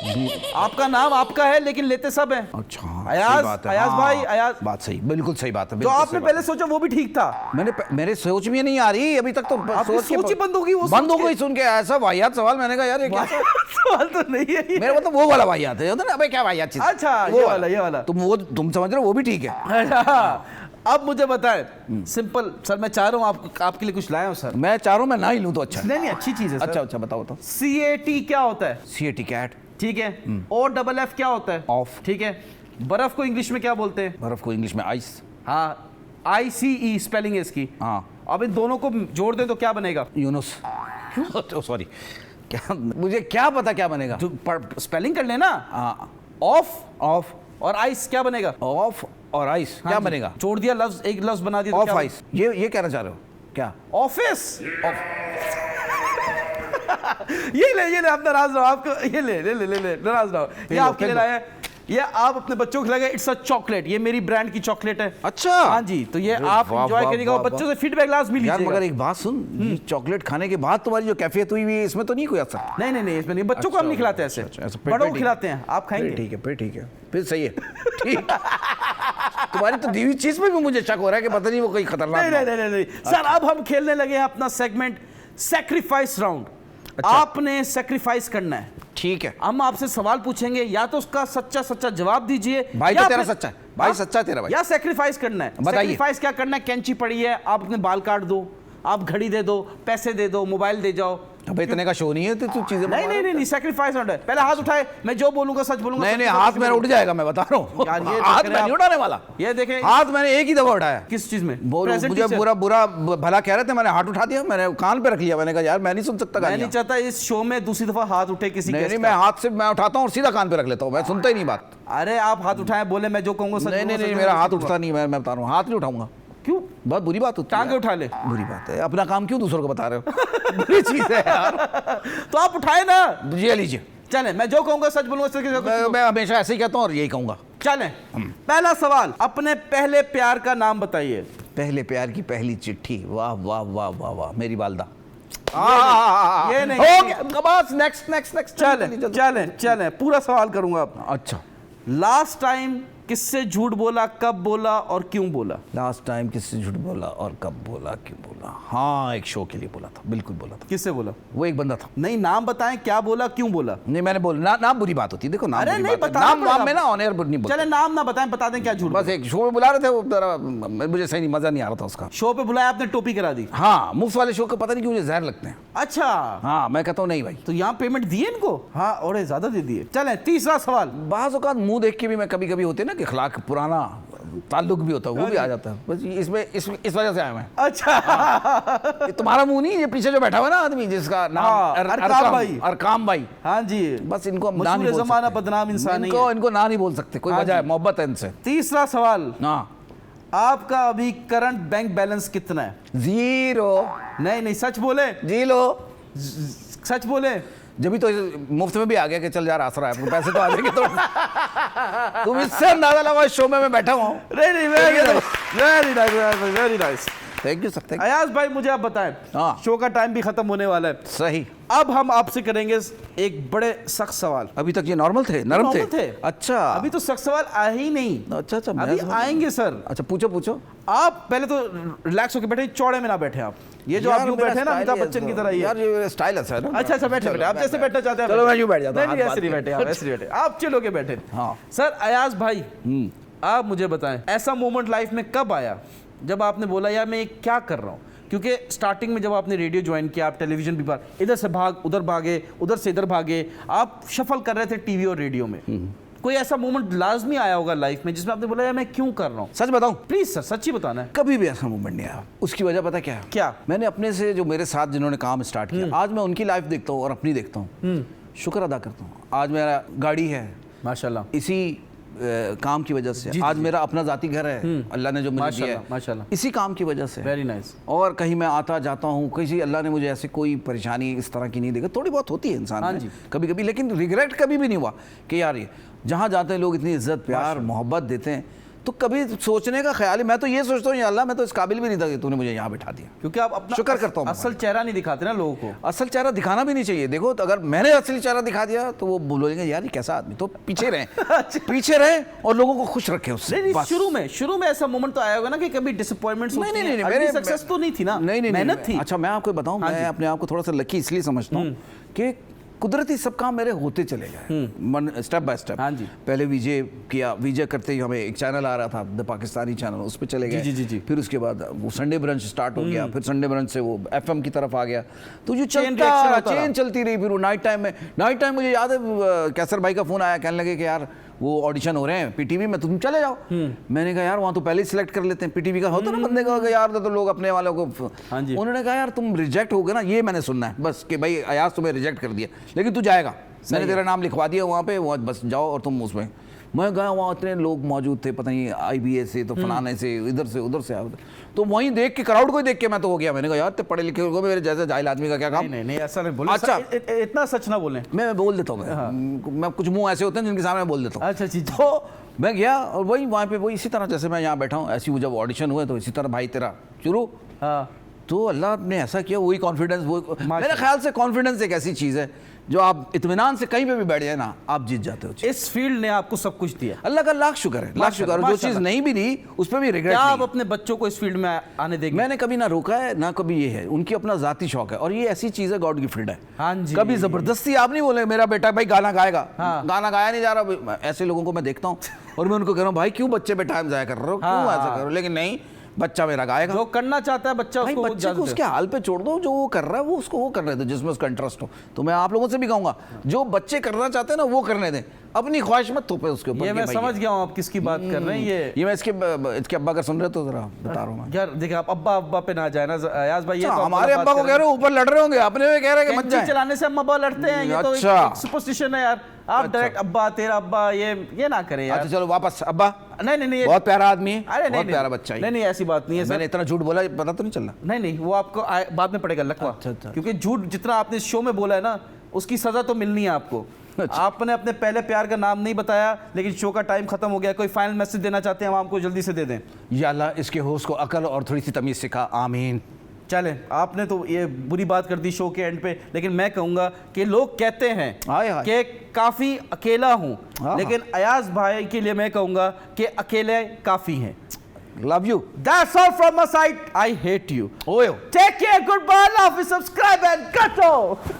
आपका नाम आपका है लेकिन लेते सब हैं। अच्छा हाँ, अयाज, सही बात है। अयाज हाँ, भाई, अयाज। बात सही, बिल्कुल सही बात है। जो बिल्कुल आपने सही पहले सोचा वो भी ठीक था। मेरे सोच में नहीं आ रही अभी तक तो। आपकी सोच ही बंद होगी, वो बंद हो सोच के। गई सुन के ऐसा वाहियात सवाल। मैंने कहा यार ये क्या सवाल तो नहीं है ये। मेरा मतलब वो वाला वाहियात है, होता ना, अबे क्या वाहियात चीज। अच्छा, वो ये वाला। तुम समझ रहे हो, वो भी ठीक है। अब मुझे बताएं, सिंपल सर, मैं चाह रहा हूँ आपके लिए कुछ लाया हूँ सर। मैं चारों में ना ही लूं तो अच्छा है। नहीं अच्छी चीज है सर। अच्छा बताओ तो। CAT क्या होता है? CAT cat. ठीक है। OFF क्या होता है? ऑफ। ठीक है। बर्फ को इंग्लिश में क्या बोलते हैं? बर्फ को इंग्लिश में आइस। हाँ, ICE स्पेलिंग है इसकी। हाँ। अब इन दोनों को जोड़ दें तो क्या बनेगा? यूनुस। क्यों? सॉरी, क्या मुझे क्या पता क्या बनेगा? स्पेलिंग कर लेना। हाँ। ऑफ और आइस क्या बनेगा? ऑफ और आइस क्या बनेगा? जोड़ दिया, लफ्ज एक लफ्ज बना दिया। Of ice. ये कहना चाह रहे हो क्या? ऑफिस। ये ले आप नाराज रहो, आपको ये ले नाराज रहो। ये आपके लिए लाया है, ये आप अपने बच्चों को खिलाएंगे। इट्स अ चॉकलेट, ये मेरी ब्रांड की चॉकलेट है। अच्छा। हाँ जी, तो ये आप एंजॉय करिएगा और बच्चों से फीडबैक लाजमी यार लीजिएगा। मगर एक बात सुन, चॉकलेट खाने के बाद तुम्हारी जो कैफियत हुई है इसमें तो नहीं कोई असर? नहीं इसमें नहीं, बच्चों को हम नहीं खिलाते ऐसे, बड़ों को खिलाते हैं। आप खाएंगे? ठीक है, फिर सही है। ठीक। तुम्हारी तो दी हुई चीज में भी मुझे शक हो रहा है कि पता नहीं वो कोई खतरनाक। नहीं सर, अब हम खेलने लगे हैं अपना सेगमेंट सैक्रिफाइस राउंड। आपने सैक्रिफाइस करना है। ठीक है। हम आपसे सवाल पूछेंगे, या तो उसका सच्चा जवाब दीजिए। भाई तो तेरा सच्चा है भाई, सच्चा है तेरा भाई। या सैक्रिफाइस करना है। बताइए। सैक्रिफाइस क्या करना है? कैंची पड़ी है, आप अपने बाल काट दो, आप घड़ी दे दो, पैसे दे दो, मोबाइल दे जाओ। अबे इतने का शो नहीं है तो तू चीजें नहीं सैक्रिफाइस है। पहले हाथ उठाए, मैं जो बोलूंगा सच बोलूंगा। नहीं हाथ मेरा उठ जाएगा, मैं बता रहा हूँ। यार ये हाथ मैं नहीं उठाने वाला। ये देखें, हाथ मैंने एक ही दफा उठाया। किस चीज में? मुझे बुरा भला कह रहे थे, मैंने हाथ उठा दिया, मैंने कान पे रख लिया। मैंने कहा यार मैं नहीं सुन सकता। मैं नहीं चाहता इस शो में दूसरी दफा हाथ उठे किसी नहीं, मैं हाथ से मैं उठाता हूँ और सीधा कान पे रख लेता हूँ, मैं सुनता ही नहीं बात। अरे आप हाथ उठाए, बोले मैं जो कहूंगा सच। नहीं मेरा हाथ उठता नहीं, मैं बता रहा हूँ, हाथ नहीं उठाऊंगा। क्यों? बहुत बुरी बात होती है। टांगे उठा ले। बुरी बात है, अपना काम क्यों दूसरों को बता रहे हो? बुरी चीज है यार। तो आप उठाए ना। ये लीजिए। चले, मैं जो कहूंगा सच बोलूंगा। मैं हमेशा ऐसे ही कहता हूँ और यही कहूंगा। चले, पहला सवाल, अपने पहले प्यार का नाम बताइए। पहले प्यार की पहली चिट्ठी। वाह वाह वाह वाह वाह, मेरी वालदा। ये नहीं हो गया बस। नेक्स्ट। चले, पूरा सवाल करूंगा अब। अच्छा। लास्ट टाइम किससे झूठ बोला, कब बोला और क्यों बोला? लास्ट टाइम किससे झूठ बोला और कब बोला, क्यों बोला? हाँ, एक शो के लिए बोला था, बिल्कुल बोला था। किससे बोला? वो एक बंदा था। नहीं, नाम बताएं, क्या बोला, क्यों बोला? नहीं मैंने बोला नाम बुरी बात होती है। देखो नाम अरे बुरी नहीं, बात है। बताना नाम पड़ेगा। में ना ऑन एयर नहीं बोलते। चले, नाम ना बताएं, बता दें क्या झूठ बस एक शो में बुला रहे थे, वो जरा मुझे सही नहीं, मजा नहीं आ रहा था उसका। शो पे बुलाया, आपने टोपी करा दी। हाँ, मुफ्त वाले शो को पता नहीं क्यों मुझे जहर लगते हैं। अच्छा। हाँ, मैं कहता हूँ नहीं भाई। तो यहाँ पेमेंट दिए इनको? हाँ, और ज्यादा दे दिए। चले, तीसरा सवाल। बाज़ औक़ात मुंह देख के भी मैं कभी होते ना कि अखलाक पुराना ताल्लुक भी होता है, वो भी आ जाता है। बस इसमें इस वजह से आया मैं। अच्छा। ये तुम्हारा मुंह नहीं, ये पीछे जो बैठा हुआ ना आदमी जिसका नाम अरकाम भाई। हाँ जी, बस इनको ना नहीं बोल जमाना सकते। बदनाम इंसान ही इनको ना नहीं बोल सकते, कोई वजह है, मोहब्बत है इनसे। तीसरा सवाल, हाँ। आपका अभी करंट बैंक बैलेंस कितना है? 0। नहीं सच बोले, जी लो, सच बोले। जब भी तो मुफ्त में भी आ गया कि चल यार आसरा है, पैसे तो आ जाएंगे तो। तुम इससे अंदाजा लगाओ, इस शो में मैं बैठा हूँ। नहीं, very nice. Thank you sir, thank you. Ayaz भाई, मुझे आप बताएं, हाँ। शो का टाइम भी खत्म होने वाला है। सही। अब हम आपसे करेंगे एक बड़े सख्त सवाल। अभी तक ये नॉर्मल थे, नरम थे। अच्छा, अभी तो सख्त सवाल आए ही नहीं। अच्छा, अभी आएंगे सर। अच्छा, पूछो। आप पहले तो रिलैक्स होकर बैठे, चौड़े में ना बैठे आप। ये जो आप यूं बैठे ना, अमिताभ बच्चन की तरह। यार ये स्टाइल है ना। अच्छा, बैठे आप जैसे बैठना चाहते हैं। चलो मैं यूं बैठ जाता हूं। नहीं, ऐसे नहीं बैठे आप, ऐसे नहीं बैठे आप, चलो के बैठे। हाँ सर, अयाज भाई, आप मुझे बताएं, ऐसा मोमेंट लाइफ में कब आया जब आपने बोला यार मैं क्या कर रहा हूँ? क्योंकि स्टार्टिंग में जब आपने रेडियो ज्वाइन किया, आप टेलीविजन भी इधर से उधर भागे, उधर से इधर भागे, आप शफल कर रहे थे टीवी और रेडियो में। कोई ऐसा मोमेंट लाजमी आया होगा लाइफ में जिसमें आपने बोला यार मैं क्यों कर रहा हूँ? सच बताऊं? प्लीज सर, सच्ची बताना है। कभी भी ऐसा मोमेंट नहीं आया। उसकी वजह पता क्या है? क्या? मैंने अपने से जो मेरे साथ जिन्होंने काम स्टार्ट किया, आज मैं उनकी लाइफ देखता हूँ और अपनी देखता हूँ, शुक्र अदा करता हूँ। आज मेरा गाड़ी है माशाल्लाह, इसी काम की वजह से। आज मेरा अपना जाती घर है, अल्लाह ने जो मुझे दिया है, माशाल्लाह, इसी काम की वजह से। Very nice. और कहीं मैं आता जाता हूँ, किसी अल्लाह ने मुझे ऐसे कोई परेशानी इस तरह की नहीं देगा। थोड़ी बहुत होती है इंसान में कभी कभी, लेकिन रिग्रेट कभी भी नहीं हुआ कि यार ये जहाँ जाते हैं लोग इतनी इज्जत प्यार मोहब्बत देते हैं, तो कभी सोचने का ख्याल ही, मैं तो ये सोचता हूँ या अल्लाह मैं तो इस काबिल भी नहीं था कि तूने मुझे यहाँ बिठा दिया। क्योंकि आप अपना शुक्र करता हूँ असल चेहरा नहीं दिखाते ना लोगों को। असल चेहरा दिखाना भी नहीं चाहिए। देखो तो अगर मैंने असली चेहरा दिखा दिया तो वो बोलेंगे यार ये कैसा आदमी, तो पीछे रहे पीछे रहे और लोगों को खुश रखे उससे। नहीं, शुरू में ऐसा मोमेंट तो आया होगा ना कि कभी डिसअपॉइंटमेंट्स होती हैं। नहीं, मेरी सक्सेस तो नहीं थी ना, मेहनत थी। अच्छा मैं आपको बताऊं, मैं अपने आप को थोड़ा सा लकी इसलिए समझता हूँ कि कुदरती सब काम मेरे होते चले गए, मन स्टेप बाय स्टेप। हाँ जी। पहले विजय किया, विजय करते ही हमें एक चैनल आ रहा था द पाकिस्तानी चैनल, उस पर चले गए। जी। फिर उसके बाद वो संडे ब्रंच स्टार्ट हो गया, फिर संडे ब्रंच से वो एफएम की तरफ आ गया, तो जो चेन चलती रही। फिर वो नाइट टाइम मुझे याद है कैसर भाई का फोन आया, कहने लगे कि यार वो ऑडिशन हो रहे हैं पीटीवी में, तुम चले जाओ। मैंने कहा यार वहाँ तो पहले ही सिलेक्ट कर लेते हैं, पीटीवी का होता ना बंदे का यार, तो लोग अपने वालों को। हाँ जी। उन्होंने कहा यार तुम रिजेक्ट हो गए ना, ये मैंने सुनना है बस कि भाई अयाज तुम्हें रिजेक्ट कर दिया, लेकिन तू जाएगा, मैंने तेरा नाम लिखवा दिया वहाँ पे, वहाँ बस जाओ और तुम उसमें। मैं गया, वहाँ इतने लोग मौजूद थे, पता नहीं IBA से, तो फलाने से, इधर से उधर से, तो वहीं देख के क्राउड को ही देख के मैं तो हो गया। मैंने कहा यार ते पढ़े लिखे हो, मेरे जैसे जाहिल आदमी का क्या काम। नहीं ऐसा नहीं बोले। अच्छा इतना सच ना बोले। मैं बोल देता हूँ, मैं कुछ मुंह ऐसे होते हैं जिनके सामने बोल देता हूँ। अच्छा जी। तो मैं गया और वही वहाँ पे वही इसी तरह जैसे मैं यहाँ बैठा हूँ, ऐसी वो जब ऑडिशन हुए तो इसी तरह भाई तेरा शुरू। हाँ। तो अल्लाह ने ऐसा किया, वही कॉन्फिडेंस, वो मेरे ख्याल से कॉन्फिडेंस एक ऐसी चीज़ है जो आप इत्मीनान से कहीं पे भी बैठ जाए ना, आप जीत जाते हो। इस फील्ड ने आपको सब कुछ दिया, अल्लाह का लाख शुक्र है, लाख शुक्र। जो चीज़ नहीं भी दी उस पर भी रिग्रेट क्या नहीं। आप अपने बच्चों को इस फील्ड में आने देंगे? मैंने कभी ना रोका है ना कभी, ये है उनकी अपना जाती शौक है, और ये ऐसी चीज़ है गॉड गिफ्टेड है। हाँ जी। कभी जबरदस्ती आप नहीं बोले मेरा बेटा भाई गाना गाएगा, गाना गाया नहीं जा रहा। ऐसे लोगों को मैं देखता हूँ और मैं उनको कह रहा हूँ भाई क्यों बच्चे पे टाइम ज़ाया कर रहे हो, क्यों ऐसा कर रहे हो, लेकिन नहीं, बच्चा मेरा गाएगा। जो करना चाहता है बच्चा, भाई बच्चे को उसके हाल पे छोड़ दो, जो वो कर रहा है वो उसको वो करने दो, जिसमें उसका इंटरेस्ट हो। तो मैं आप लोगों से भी कहूंगा जो बच्चे करना चाहते हैं ना वो करने दें, अपनी ख्वाहिश मत थोपे उसके ऊपर। ये मैं समझ गया हूँ आप किसकी बात कर रहे हैं। ये मैं इसके अब्बा का सुन रहे तो जरा बता रहा हूँ यार देखिए, आप अब्बा पे ना जाए ना अयाज भाई। ये तो हमारे अब्बा को कह रहे हो ऊपर लड़ रहे होंगे, अपने में कह रहे हैं कि मत जाए। चलाने से अम्मा लड़ते हैं, ये तो एक सुपरस्टिशन है यार। आप डायरेक्ट अब्बा तेरा अब्बा ये ना करें यार। अच्छा चलो वापस अब्बा। नहीं बहुत प्यारा आदमी है, अरे बहुत प्यारा बच्चा है। नहीं ऐसी बात नहीं है। मैंने इतना झूठ बोला पता तो नहीं चला। नहीं वो आपको बाद में पड़ेगा लकवा, क्योंकि झूठ जितना आपने शो में बोला है ना उसकी सजा तो मिलनी है आपको। आपने अपने पहले प्यार का नाम नहीं बताया, लेकिन शो का टाइम खत्म हो गया। कोई फाइनल मैसेज देना चाहते हैं हम आपको, जल्दी से दे दें। या अल्लाह इसके होस्ट को अकल और थोड़ी सी तमीज सिखा, आमीन। चलें, आपने तो ये बुरी बात कर दी शो के एंड पे, लेकिन मैं कहूँगा कि लोग कहते हैं कि काफ़ी अकेला हूँ, लेकिन अयाज भाई के लिए मैं कहूँगा कि अकेले काफ़ी हैं। Love you. That's all from my side. I hate you. Oyo. Take care. Goodbye. Love you. Subscribe and cut off.